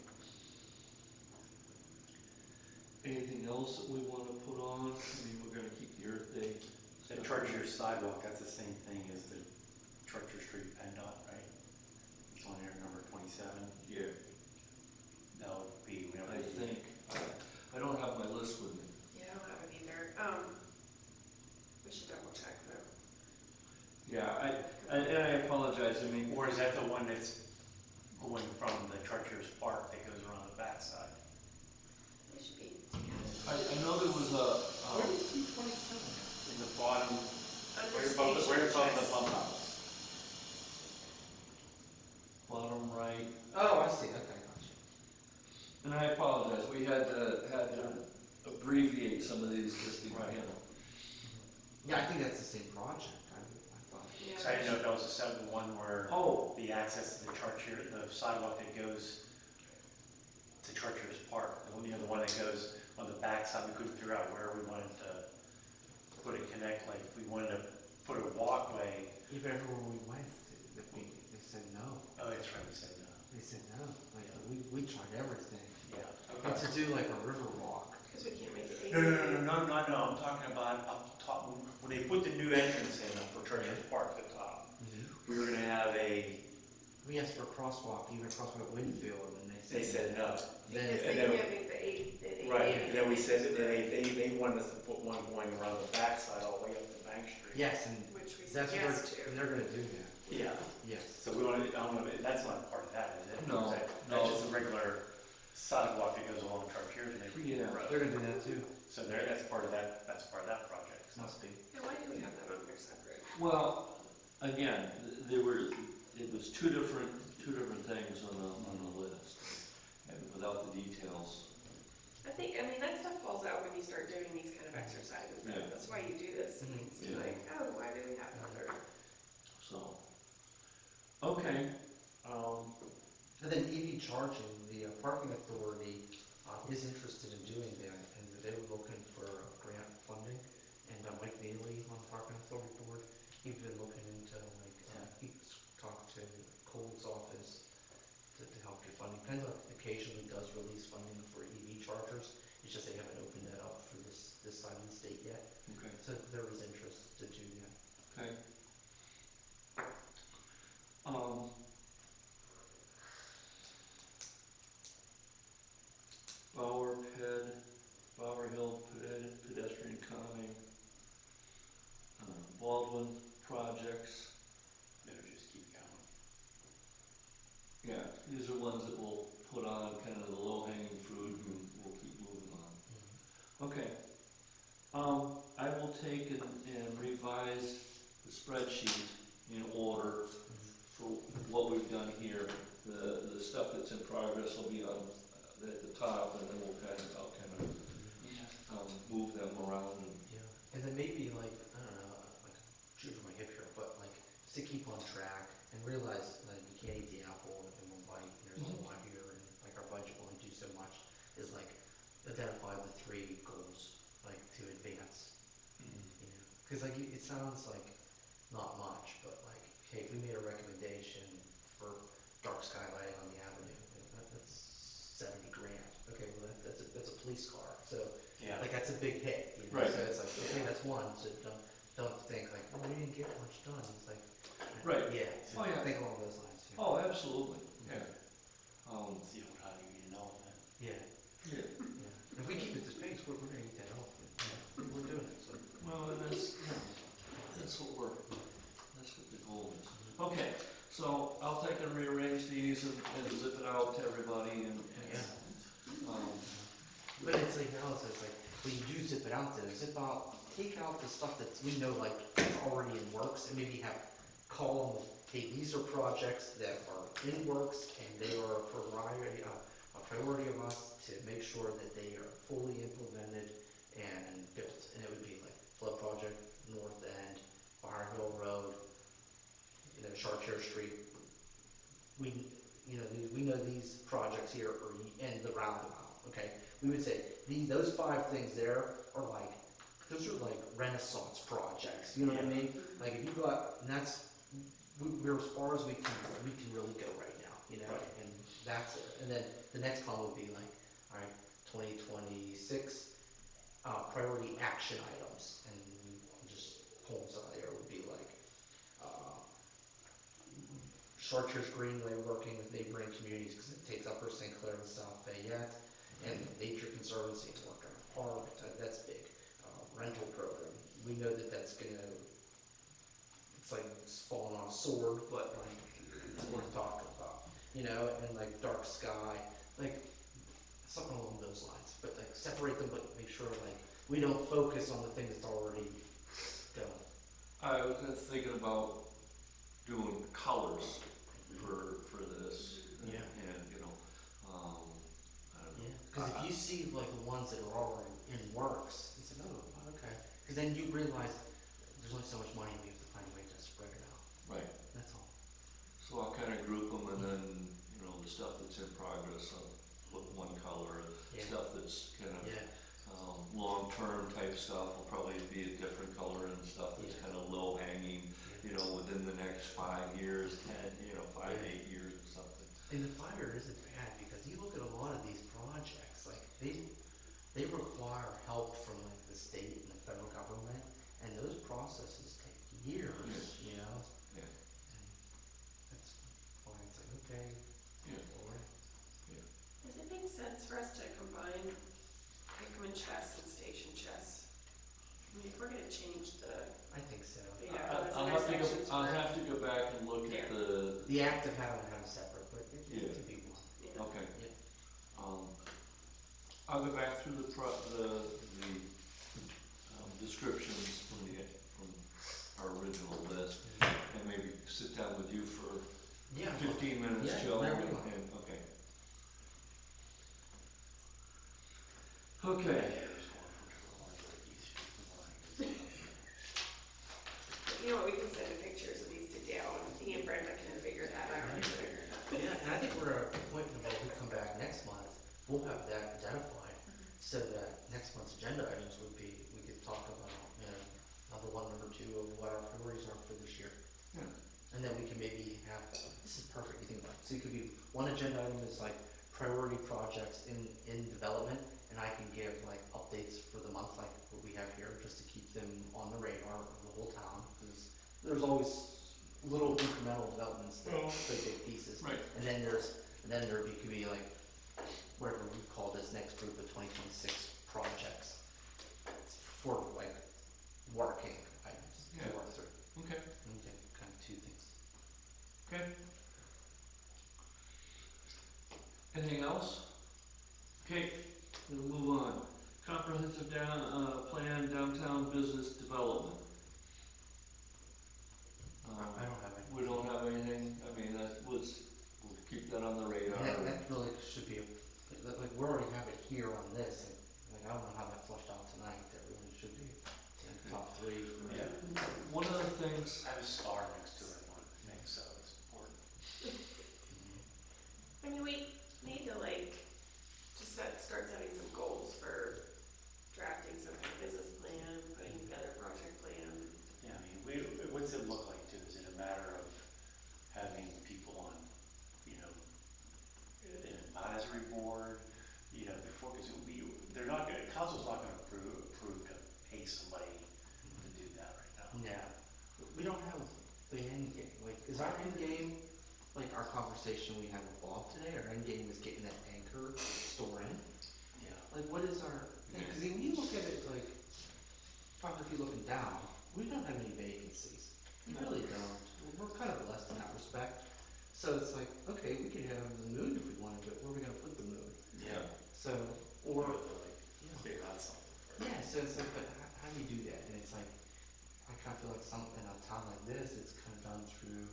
Anything else that we wanna put on? I mean, we're gonna keep the Earth Day. The Chartier sidewalk, that's the same thing as the Chartier Street PennDOT, right? It's on there, number 27. Yeah, That would be whenever. I think, I don't have my list with me. Yeah, I don't have it either. We should double check though. Yeah, and I apologize, I mean, Or is that the one that's going from the Chartiers Park that goes around the backside? They should be I know there was a, Where do you see 27? In the bottom, under right above the station checks. pump house. bottom right, Oh, I see, okay, gotcha. apologize, we had to abbreviate some of these just to, you Right. know. Yeah, I think that's the same project, I thought. Yeah. So I didn't know if that was the one where Oh, the access to the Chartiers, the sidewalk that goes to Chartiers Park, the one that goes on the backside, we couldn't figure out where we wanted to put it, connect, like, if we wanted to put a walkway. Even everywhere we went, they said no. Oh, that's right, we said no. They said no, like, we tried everything. Yeah. And to do like a river walk. Because we can't make it. No, I'm talking about up top, when they put the new entrance in for Chartiers Park at the top, we were gonna have We asked for a crosswalk, even across by Winfield, and they said no. Because Then, they and then- can't make the eight. Right, and then we said that they wanted us to put one going around the backside all the way up to Bank Street. yes, and Which we that's said what yes to. they're gonna do that, Yeah, yes. so we wanted, I don't know, that's not part of that, is it? No, That's no. just a regular sidewalk that goes along Chartiers and they. Yeah. They're gonna do that too. So that's part of that project. So- Must be. Yeah, why do we have that on there separate? well, again, it was two different things on the list, and without the details. I mean, that stuff falls out when you start doing these kind of exercises. Yeah. That's why you do this. Mhm. It's Yeah. like, oh, why do we have other? So, okay, And then EV charging, the parking authority is interested in doing that, and they were looking for grant funding. And Mike Neely on the parking authority board, he's been looking into like, he's talked to Cole's office to help get funding. PennDOT occasionally does release funding for EV chargers, it's just they haven't opened that up for this side of the state yet. okay, So there is interest to do that. okay. Bower Hill pedestrian calming, Baldwin projects. Better just keep going. Yeah, these are ones that we'll put on kind of the low-hanging fruit and we'll keep moving on. Okay. I will take and revise the spreadsheet in order for what we've done here. The stuff that's in progress will be on, at the top, and then I'll move them around and. Yeah, and then maybe like, I don't know, like shoot from my hip here, but like just to keep on track and realize like you can't eat the apple in one bite. There's a lot here, and like our budget will only do so much. Is like identify the 3 goals like to advance. You know, because like it sounds like not much, but like hey, if we made a recommendation for dark sky lighting on the avenue, that's $70,000. Okay, well that's a police car, so. Yeah. Like that's a big hit, you know? Right. So it's like, okay, that's one, so don't think like, oh, we didn't get much done, it's like. Right. Yeah, so Oh, yeah. think along those lines, yeah. Oh, absolutely, yeah. It's the old how do you eat an elephant? Yeah, Yeah. yeah. If we keep at this pace, we're gonna eat that elephant, you know? We're doing it, so. Well, and that's what the goal is. Okay, so I'll take and rearrange these and zip it out to everybody and, But it's like, now it's like, when you do zip it out there, take out the stuff that we know like is already in works and maybe have column, hey, these are projects that are in works and they are a priority of us to make sure that they are fully implemented and built. And it would be like flood project, North End, Fire Hill Road, Chartier Street. We know these projects here are in the roundabout, okay? We would say, those 5 things there are like, those are like Renaissance projects, you know what I mean? Like if you got, and we're as far as we can really go right now, you know? Right. And that's it. And then the next column would be like, all right, 2026, priority action items. And just pulling some of there would be like, Chartiers Greenway working with neighboring communities because it takes Upper St. Clair and South Fayette, and Nature Conservancy and work on a park, that's big. Rental program, we know that that's gonna, it's like it's falling on a sword, but like it's worth talking about, you know, and like dark sky, like something along those lines. But like separate them, but make sure like we don't focus on the thing that's already done. I was thinking about doing colors for this. Yeah. And, I don't know. Yeah, Cause if you see like the ones that are already in works, it's like, oh, okay, cause then you realize there's only so much money, we have to find a way to spread it out, Right, that's all. so I'll kind of group them, and then, you know, the stuff that's in progress, I'll put one color, Yeah. stuff that's kind of Yeah, long-term type stuff will probably be a different color, and stuff that's Yeah. kind of low-hanging, you know, within the next 5 years, 10, you know, 5, Yeah. 8 years or something. and the fire isn't bad, because you look at a lot of these projects, like, they require help from like the state and the federal government, and those processes take years, you know? Yeah. And that's why it's like, okay, Yeah. all right. Does it make sense for us to combine Hickman chess and station chess? I mean, if we're gonna change the, I think so. those I'll have to intersections go, I'll for, have to go back and look Yeah. at the, The act of having them separate, but it Yeah. could be one. you know, okay. Yeah. I'll go back through the descriptions from our original list, and maybe sit down with you for Yeah. 15 minutes, Yeah, Joe, whatever you and, want. okay. Okay, you know what, we can send the pictures of these to Dale, and he and Brenda can figure that out. Yeah, and I think we're at a point where we come back next month, we'll have that identified, so that next month's agenda items would be, we could talk about, you know, number one, number two, of what our priorities are for this year. Yeah. And then we can maybe have, this is perfect, you think about it, so it could be, one agenda item is like priority projects in development, and I can give like updates for the month, like what we have here, just to keep them on the radar of the whole town, because there's always little incremental developments that could big pieces. right, And then there could be like, whatever we call this next group of 2026 projects for like working items to Yeah. work through. okay, And we can kind of two things. okay. Anything else? Okay, we'll move on. Comprehensive plan downtown business development. I don't have any. We don't have anything, I mean, we'll keep that on the radar. And that really should be, like, we already have it here on this, like, I don't know how that flushed out tonight, that really should be in the top three. for- Yeah. One of the things, I have a star next to it, one thing, so it's important. I mean, we need to like, just start setting some goals for drafting some kind of business plan, putting together a project plan. Yeah, I mean, what's it look like too? Is it a matter of having people on, you know, an advisory board, you know, before, because they're not gonna, council's not gonna approve to pay somebody to do that right now. Yeah, we don't have the end game, like, is our end game, like our conversation we had with Bob today, our end game is getting that anchor store in? Yeah. Like, what is our, because when you look at it, like, 500 feet looking down, we don't have any vacancies. We really don't. We're kind of blessed in that respect. So it's like, okay, we could have the moon if we wanted, but where are we gonna put the moon? Yeah. So, Or or, like, figure out something. yeah, so it's like, but how do you do that? And it's like, I kind of feel like in a town like this, it's kind of done through,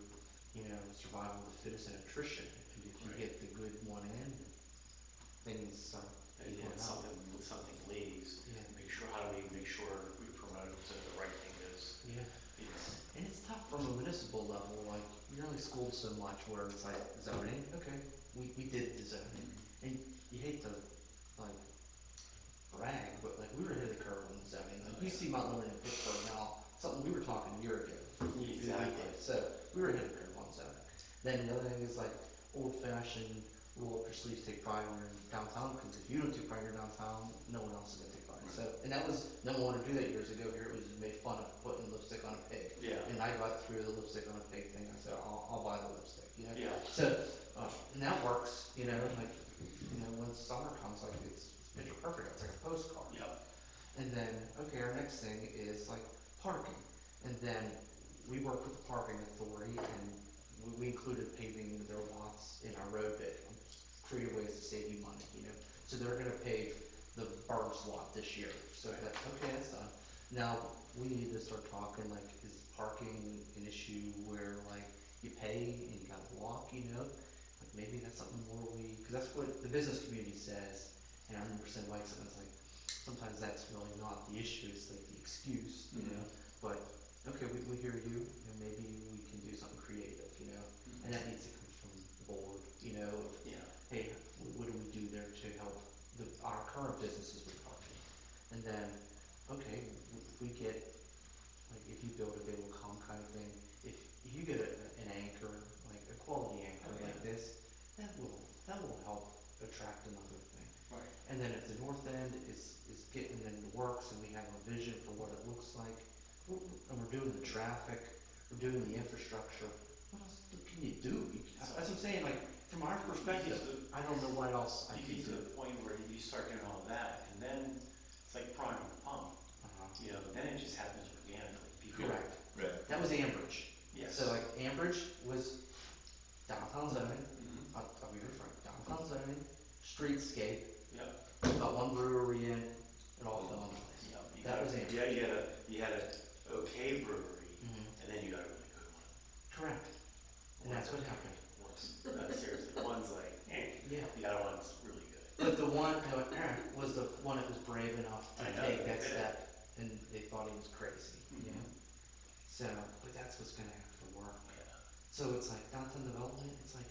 you know, survival of the fittest and attrition. And if you Right. get the good one in, things start And equaling then out. something leaves, Yeah. make sure, how do we make sure we promote it so the right thing is, Yeah. you know. And it's tough from a municipal level, like, you're only schooled so much where it's like zoning, okay, we did the zoning. And you hate to, like, brag, but like, we were ahead of the curve on zoning. Like, you see Mount Lebanon and Pittsburgh now, something we were talking a year ago. Exactly. So, we were ahead of the curve on zoning. Then another thing is like, old fashioned, roll up your sleeves, take pride in your downtown, because if you don't take pride in your downtown, no one else is gonna take pride. So, and that was, no one wanted to do that years ago, here it was made fun of putting lipstick on a pig. Yeah. And I got through the lipstick on a pig thing, I said, I'll buy the lipstick, you know? Yeah. So, and that works, you know, like, you know, when summer comes, like, it's picture perfect, it's like a postcard. Yep. And then, okay, our next thing is like parking. And then we work with the parking authority and we included paving their lots in our road bid. Creative ways to save you money, you know? So they're gonna pave the Barb's lot this year. So that's, okay, that's done. Now, we need to start talking, like, is parking an issue where like you pay and you gotta walk, you know? Like maybe that's something more cause that's what the business community says And I remember saying like, something like, sometimes that's really not the issue, it's like the excuse, you know? But, okay, we hear you, and maybe we can do something creative, you know? And that needs to come from the board, you know, of, Yeah. hey, what do we do there to help our current businesses with parking? And then, okay, if we get, like, if you build it, they will come kind of thing. If you get an anchor, like a quality anchor Oh, yeah. like this, that will help attract another thing. Right. And then if the north end is getting in the works and we have a vision for what it looks like, and we're doing the traffic, we're doing the infrastructure, what else can you do? That's what I'm saying, like, from our perspective, I don't know what else I You can get to do. the point where you start doing all that, and then it's like priming the pump, you know, then it just happens organically. People- Correct. Right. That was Ambridge. Yes. So like Ambridge was downtown zoning, Mhm. I'll be frank, downtown zoning, streetscape, Yep. got one brewery in, it all fell into place. Yep. You That got- was Ambridge. Yeah, you had a okay brewery, Mhm. and then you got a really good one. Correct. And that's what happened. Seriously, one's like, Yeah. the other one's really good. But the one, was the one that was brave enough to I know, take that yeah. step, and they thought he was crazy, you know? Mhm. So, but that's what's gonna have to work. Yeah. So it's like downtown development, it's like,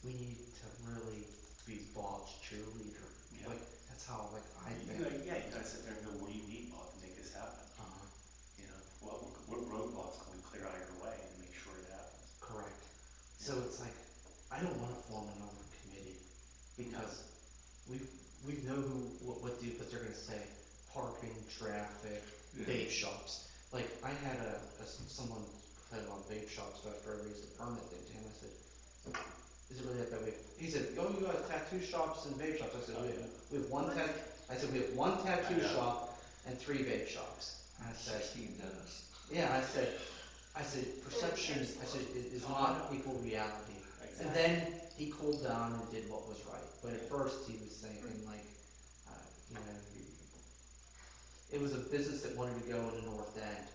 we need to really be Bob's cheerleader. Yeah. Like, that's how, like, I You think. gotta, yeah, you gotta sit there and go, what do you need, Bob, to make this happen? You know, what roadblocks can we clear out of your way and make sure it happens? Correct. So it's like, I don't wanna form another committee, because we know what they're gonna say, parking, traffic, Yeah. vape shops. Like, I had someone complain about vape shops after I raised the permit thing to him, I said, is it really that way? He said, oh, you got tattoo shops and vape shops. I said, we have one we have one tattoo I know. shop and 3 vape shops. And I said, 16 dentists. yeah, I said, perception, I said, is not equal reality. And Exactly. then he cooled down and did what was right. But at first, he was thinking like, you know, it was a business that wanted to go in the north end,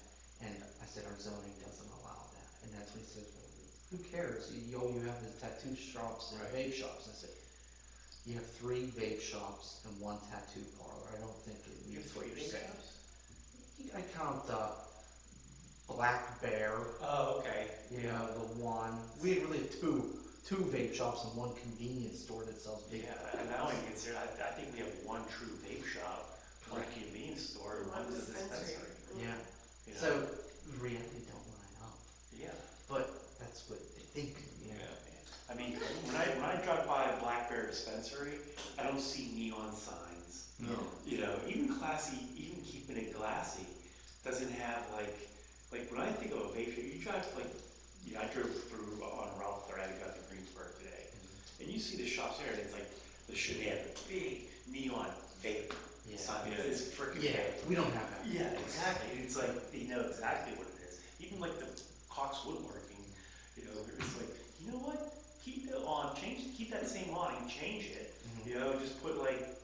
and I said, our zoning doesn't allow that. And that's when he said, well, who cares? You have the tattoo shops and Right. vape shops. I said, you have 3 vape shops and 1 tattoo parlor. I don't think it You have meets what 3 you're big saying. shops? I count Black Bear, Oh, okay. you know, the one. We really have two vape shops and 1 convenience store that sells vape. Yeah, and I only consider, I think we have 1 true vape shop, 1 convenience store, and 1 dispensary. Yeah. You know? So the reality don't line up, Yeah. but that's what they think. You know? I mean, when I drive by a Black Bear dispensary, I don't see neon signs. No. You know, even classy, even keeping it classy, doesn't have like when I think of a vape shop, you drive like, you know, I drove through on Ralph there, I got to Greensburg today, and you see the shops there, and it's like, they have a big neon vape Yeah. sign, it's freaking Yeah, big. we don't have that. Yeah, exactly, it's like, they know exactly what it is, even like the Cox Woodworking, you know, it's like, you know what, keep it on, keep that same awning, change it, Mhm. you know, just put like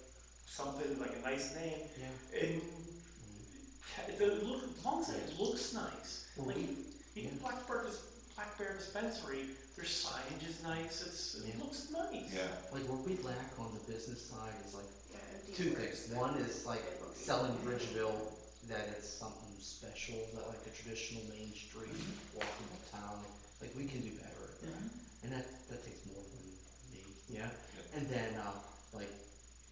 something, like a nice name, Yeah. and as long as it looks nice, Well, like, we- even Black Bear Dispensary, their signage is nice, it Yeah. looks nice. Yeah. Like where we lack on the business side is like Yeah, empty 2 works things. that- One is like it looks- selling Bridgeville, that it's something special, that like a traditional Main Street, walkable town, like we can do better at that. And that takes more than me, yeah? Yeah. And then, like,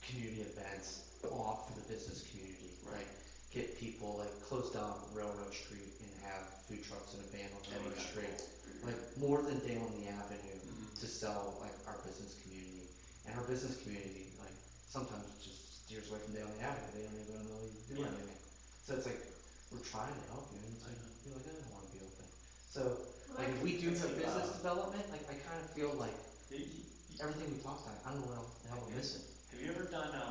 community events off the business community, like, get people, like, close down Railroad Street and have food trucks and a band on Railroad Street. Like, more than day on the avenue to sell, like, our business community. And our business community, like, sometimes just steers away from day on the avenue, they don't even really do Yeah. anything. So it's like, we're trying to help you, and it's like, you're like, I don't wanna be open. So, like, if we do It's some like, business development, like, I kind of feel like You- everything we talked about, I don't know what the hell we're missing. Have you ever gone to,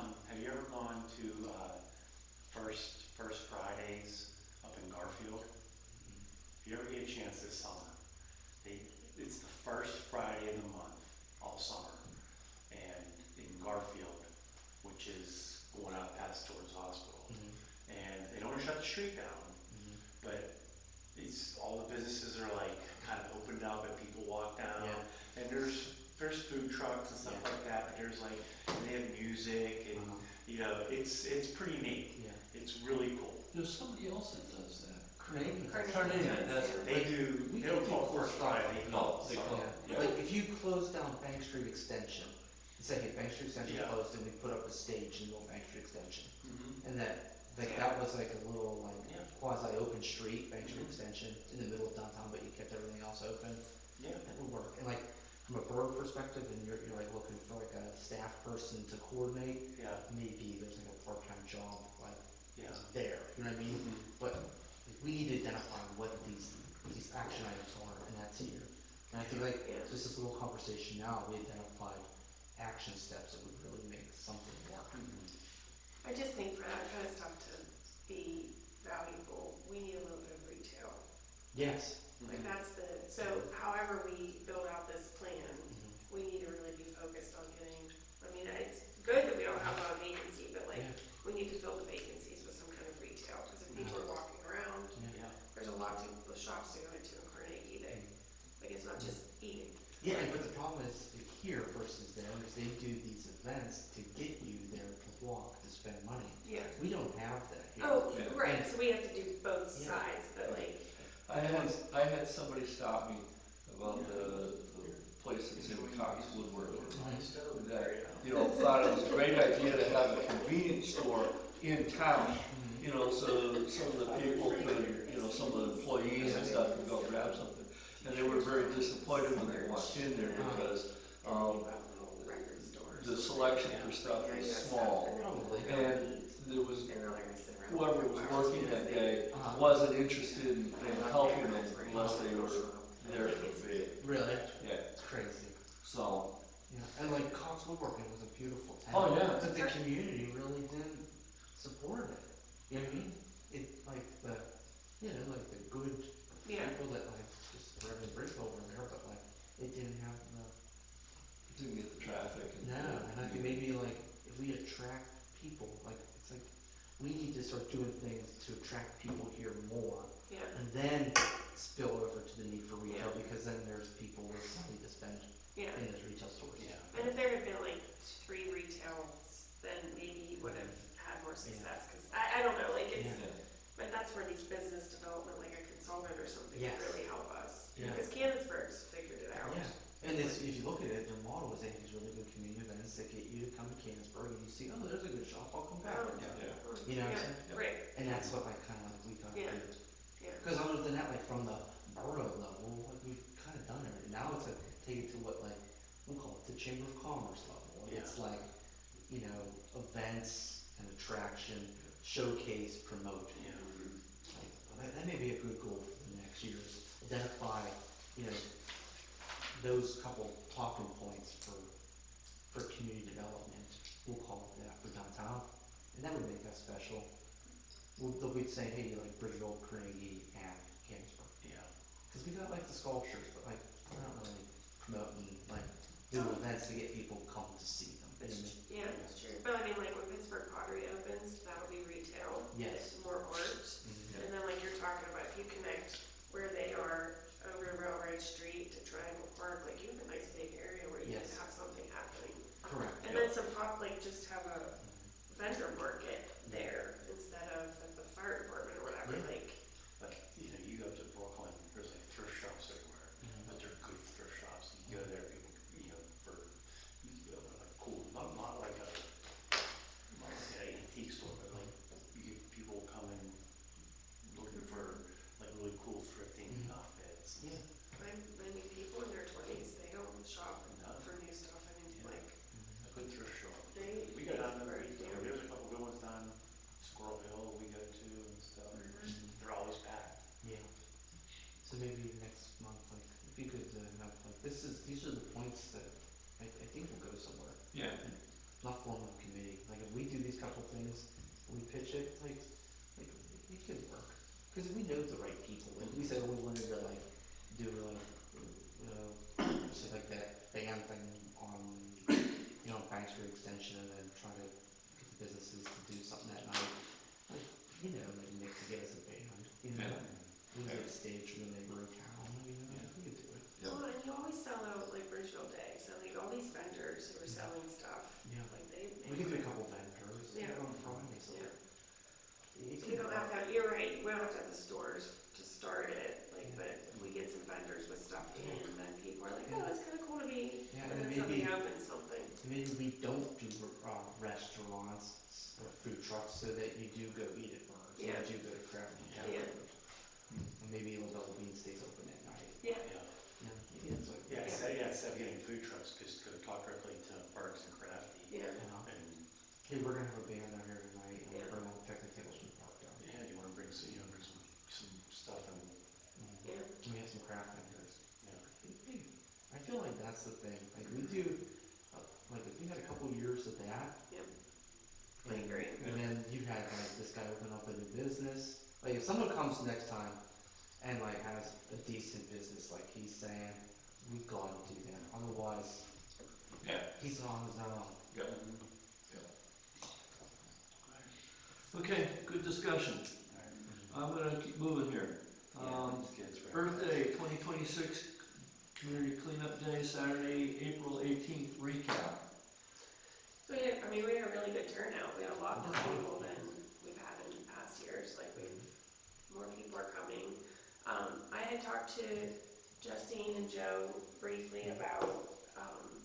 First Fridays up in Garfield? If you ever get a chance this summer, it's the first Friday of the month, all summer, and in Garfield, which is going out past towards the hospital. And they don't shut the street down, but all the businesses are like kind of opened up and people walk down. Yeah. And there's food trucks and stuff Yeah. like that, but there's like, and they have music and You know, it's pretty neat. Yeah. It's really cool. There's somebody else that does that. Carnegie. Carnegie, that's it. They do, We they don't can call do it First cool stuff. Try, they No, call it they something. call Yeah, Yeah. like if you close down Bank Street Extension, and say, hey, Bank Street Extension Yeah. closed, and we put up a stage in North Bank Street Extension. Mhm. And that was like a little Yeah. quasi-open street, Bank Street Extension, in the middle of downtown, but you kept everything else open. Yeah. That would work. And like, from a borough perspective, and you're like looking for like a staff person to coordinate, Yeah, maybe there's like a part-time job like yeah. there, you know what I mean? Mhm. But we need to identify what these action items are, and that's here. And I think like, Yeah. just this little conversation now, we identified action steps that would really make something work. Mhm. I just think for that kind of stuff to be valuable, we need a little bit of retail. Yes. Like Mhm. that's so however we build out this plan, Mhm. we need to really be focused on getting, I mean, it's good that we don't have a lot of vacancy, but like, Yeah. we need to fill the vacancies with some kind of retail, because if people are walking around, Yeah. there's a lot of shops to go into in Carnegie that, like, it's not just eating. Yeah, but the problem is here versus there is they do these events to get you there to walk, to spend money. Yeah. We don't have that here. Oh, Yeah. right, so we have to do both Yeah. sides, but like, I had somebody stop me about the place that's in Cox Woodworking. That, you know, thought it was a great idea to have a convenience store in town. You know, so some of the people could, you know, some of the employees and stuff could go grab something. And they were very disappointed when they walked in there because, little record stores. the selection for stuff Yeah, you is got stuff small. that Probably. And there was, they're not gonna sit around whoever for was hours working because that they- day Uh-huh. wasn't interested in helping them unless they were there for free. Really? Yeah, It's crazy. so, Yeah, and like Cox Woodworking was a beautiful town. Oh, yeah. But the community really didn't support it. You know what I mean? It, like the, you know, like the good Yeah. people that like just drive the bridge over there, but like, it didn't have the, didn't get the traffic and. no, and I think maybe like, if we attract people, like, it's like, we need to start doing things to attract people here more, Yeah, and then spill over to the need for retail, Yeah. because then there's people with money to spend yeah. in those retail stores. Yeah. And if there had been like 3 retails, then maybe you would have had more success, because I don't know, like it's, Yeah. but that's where these business development, like a consultant or something, Yes. would really help us. Yeah. Because Canonsburg's figured it out. Yeah, and it's, if you look at it, their model is they have these really good community events that get you to come to Canonsburg, and you see, oh, there's a good shop, I'll come back. Oh, Yeah. You know what I'm yeah, saying? right, And that's what like kind of like we got to Yeah. do. yeah. Because other than that, like from the borough level, like we've kind of done it. Now it's like take it to what like we'll call it the Chamber of Commerce level. And Yeah. it's like, you know, events and attraction, showcase, promote. Yeah. Like, that may be a good goal for the next year. Is identify, you know, those couple talking points for community development. We'll call it that for downtown, and that would make us special. We'd say, hey, you like Bridgeville, Carnegie, and Canonsburg. Yeah. Because we got like the sculptures, but like, we're not really promoting, like, doing events to get people come to see them. You know what I mean? Yeah, that's true. But I mean, like when Pittsburgh Pottery opens, that'll be retail. Yes. It's more art. And then like you're talking about, if you connect where they are over Railroad Street to Triangle Park, like you have a nice big area where you Yes. can have something happening. Correct. And then some like just have a vendor market there instead of at the fire department or whatever, Yeah. like, Like, you know, you go to Brooklyn, there's like thrift shops everywhere, Mhm. but they're good thrift shops. You go there, people, you know, for, you go to like cool, not like a, not like an trucks so that you do go eat at Burns, Yeah. and you do go to Craft Yeah. And maybe it'll double bean stays open at night. Yeah, Yeah, it's like, Instead of getting food trucks, just go talk directly to Burns and Crafty. yeah, you know, And, hey, we're gonna have a band down here tonight, and Yeah. we're gonna check the tables from the park down here. yeah, you wanna bring some, bring some stuff and, yeah, We have some craft vendors. you know, Hey, I feel like that's the thing, like we do, like if we had a couple years of that. Yep. I and- agree. And then you had like this guy open up a new business, like if someone comes next time and like has a decent business, like he's saying, we gotta do that, otherwise Yeah. he's on his own. Yeah. Okay, good discussion. I'm gonna keep moving here. Birthday, 2026 Community Cleanup Day, Saturday, April 18th, recap. So yeah, I mean, we had a really good turnout, we had a lot more people than we've had in past years, like more people are coming. I had talked to Justine and Joe briefly about,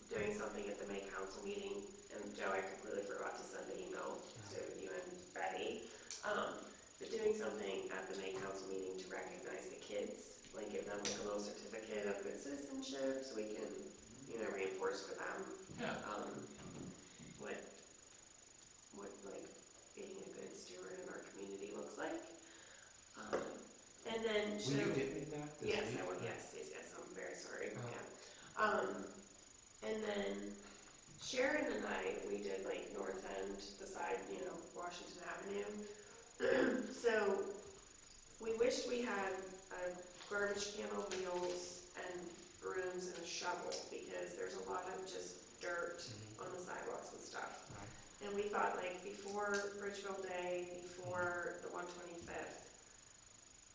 doing something at the May Council meeting, and Joe, I completely forgot to send an email to you and Betty. But doing something at the May Council meeting to recognize the kids, like give them like a little certificate of good citizenship, so we can, reinforce for them, Yeah. what like being a good steward in our community looks like. And then, Will you get me that this yes, week? I will, yes, I'm very sorry, Uh-huh. yeah. And then Sharon and I, we did like North End, the side, Washington Avenue. So, we wished we had a garbage can on wheels and brooms and a shovel, because there's a lot of just dirt Mhm. on the sidewalks and stuff. Right. And we thought like before Bridgeville Day, before the 125th,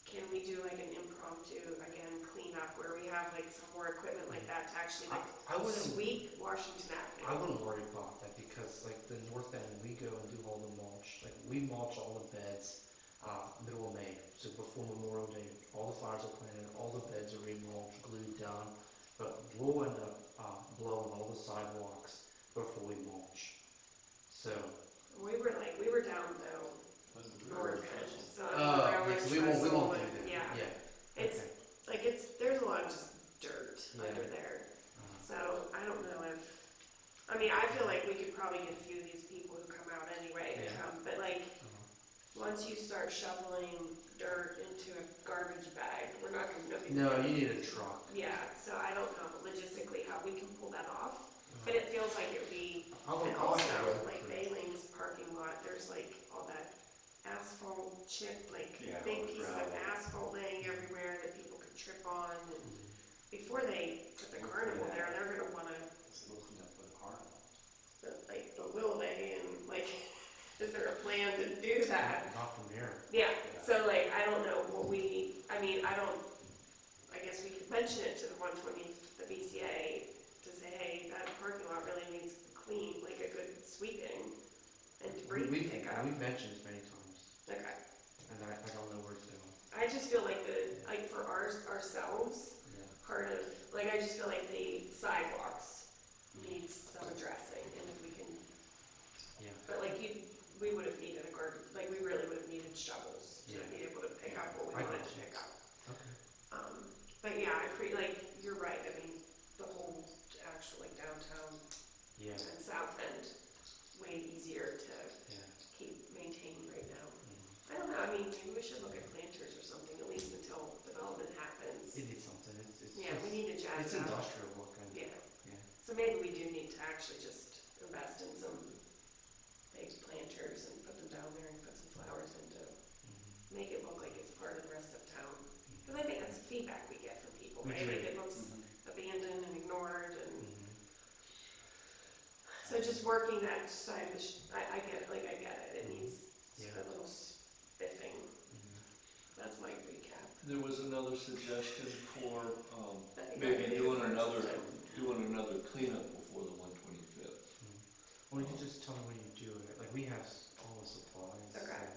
can we do like an impromptu, again, cleanup where we have like some more equipment like that to actually like I wouldn't, sweep Washington I Avenue? wouldn't worry about that, because like the north end, we go and do all the mulch, like we mulch all the beds, middle of May, so before Memorial Day, all the flowers are planted, all the beds are re-mulched, glued down, but we'll end up, blowing all the sidewalks before we mulch. So, We were down though, North End, so yeah, so we won't do that. Yeah, Yeah, it's, okay. like there's a lot of just dirt Yeah. under there. Uh-huh. So I don't know I feel like we could probably get a few of these people who come out anyway to Yeah. come, but like, Uh-huh. once you start shoveling dirt into a garbage bag, we're not gonna know. No, you need a truck. Yeah, so I don't know logistically how we can pull that off, but it feels like it would be, and I'll have to also, go like through. Bailing's parking lot, there's like all that asphalt chip, like Yeah, big all the pieces of gravel. asphalt laying everywhere that people could trip on, and Mhm. before they put the carnival there, they're gonna wanna So we'll clean up for the carnival. but will they, and like, is there a plan to do that? Not from here. Yeah, so like, I don't know, I guess we could mention it to the 120, the BCA, to say, hey, that parking lot really needs clean, like a good sweeping and debris pickup. We've mentioned this many times, Okay, and I don't know where it's going. I just feel like for ourselves, Yeah. part of, like, I just feel like the sidewalks needs some addressing, and if we can, Yeah. but like we would have needed we really would have needed shovels to Yeah. be able to pick up what we I wanted got to you. pick up. Okay. But yeah, you're right, I mean, the whole actual like downtown Yeah, and south end, way easier to yeah. keep maintaining right now. Mhm. I don't know, I mean, maybe we should look at planters or something, at least until development happens. It needs something, it's Yeah, we need to it's jazz it up. industrial looking. Yeah, Yeah. so maybe we do need to actually just invest in some big planters and put them down there and put some flowers in to Mhm. make it look like it's part of the rest of town. Because I think that's the feedback we get from people, Me right? too. Like it looks abandoned and ignored, and Mhm. so just working that side, I get it, it needs Yeah. a little spiffing. Mhm. That's my recap. There was another suggestion for, I think maybe I did doing first, another so- cleanup before the 125th. Or you could just tell me when you do it, like we have all the supplies. Okay. so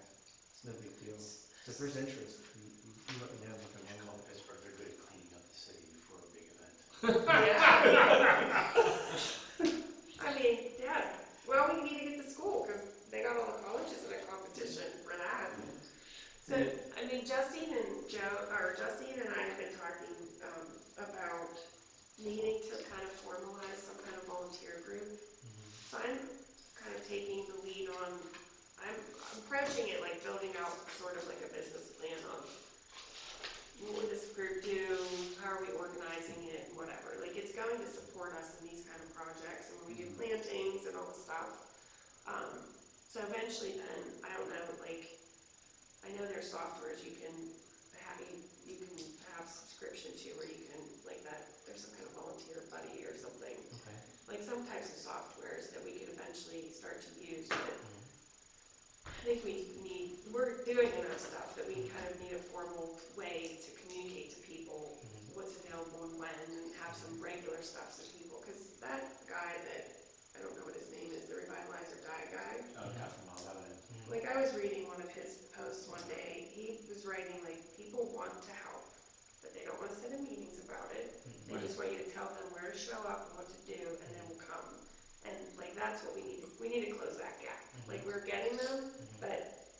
It's no big deal. So if there's interest, you let me know, we can run Call on it. Pittsburgh, they're good at cleaning up the city before a big event. Yeah. I mean, yeah, well, we need to get the school, because they got all the colleges in a Justine and I have been talking, about needing to kind of formalize some kind of volunteer group. So I'm kind of taking the lead on, I'm approaching it like building out sort of like a business plan on what would this group do, how are we organizing it, whatever. Like, it's going to support us in these kind of projects, and when we do plantings and all the stuff. So eventually then, I don't know, like, I know there's softwares you can have subscription to, where you can, like that, there's some kind of volunteer buddy or something. Okay. Like some types of softwares that we could eventually start to use, but I think we're doing enough stuff that we kind of need a formal way to communicate to people what's available and when, and have some regular stuff so people, because that guy that, I don't know what his name is, the Revitalize or Die guy, Yeah, from all that. like I was reading one of his posts one day, he was writing like, people want to help, but they don't want to sit in meetings about it. They just want you to tell them where to show up and what to do, and then we'll come. And like, that's what we need to close that gap. Like, we're getting them, but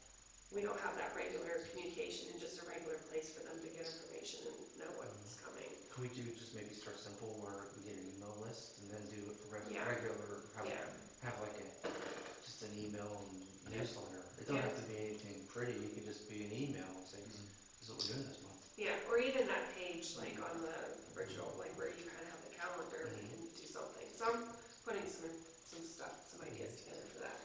we don't have that regular communication and just a regular place for them to get information and know what's coming. Can we do just maybe start simple where we get an email list and then do a Yeah. regular, Yeah. have like just an email and newsletter? It don't have to be anything pretty, it could just be an email and say, this is what we're doing this month. Yeah, or even that page, like on the original, like where you kind of have the calendar, we can do something. So I'm putting some stuff, some ideas together for that.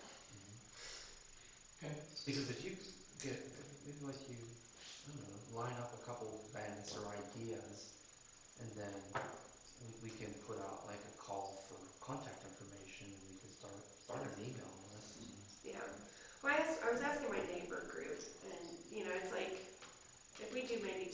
Okay. Because if you get, maybe like you, I don't know, line up a couple events or ideas, and then we can put out like a call for contact information, and we can start an email list. Yeah. Well, I was asking my neighbor group, and, you know, it's like, if we do maybe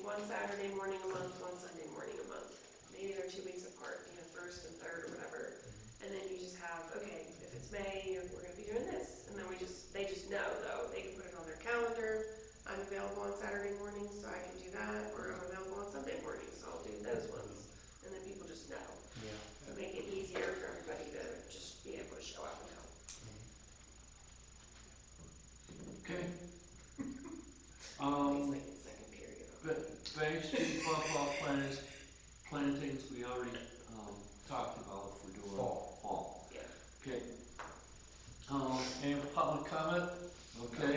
one Saturday morning a month, one Sunday morning a month, maybe they're 2 weeks apart, you know, first and third or whatever, and then you just have, okay, if it's May, we're gonna be doing this, and then they just know, though, they can put it on their calendar, I'm available on Saturday mornings, so I can do that, or I'm available on Sunday mornings, so I'll do those ones, and then people just know, Yeah. to make it easier for everybody to just be able to show up and help. Okay. It's like in second period. Bay Street bump off plantings, we already, talked about if we're doing. Fall. Yeah. Okay. Any public comment? Okay.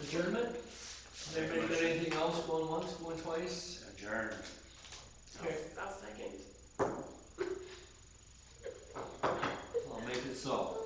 Adjournment? Anybody got anything else going once, going twice? Adjourned. Okay. I'll second. I'll make it so.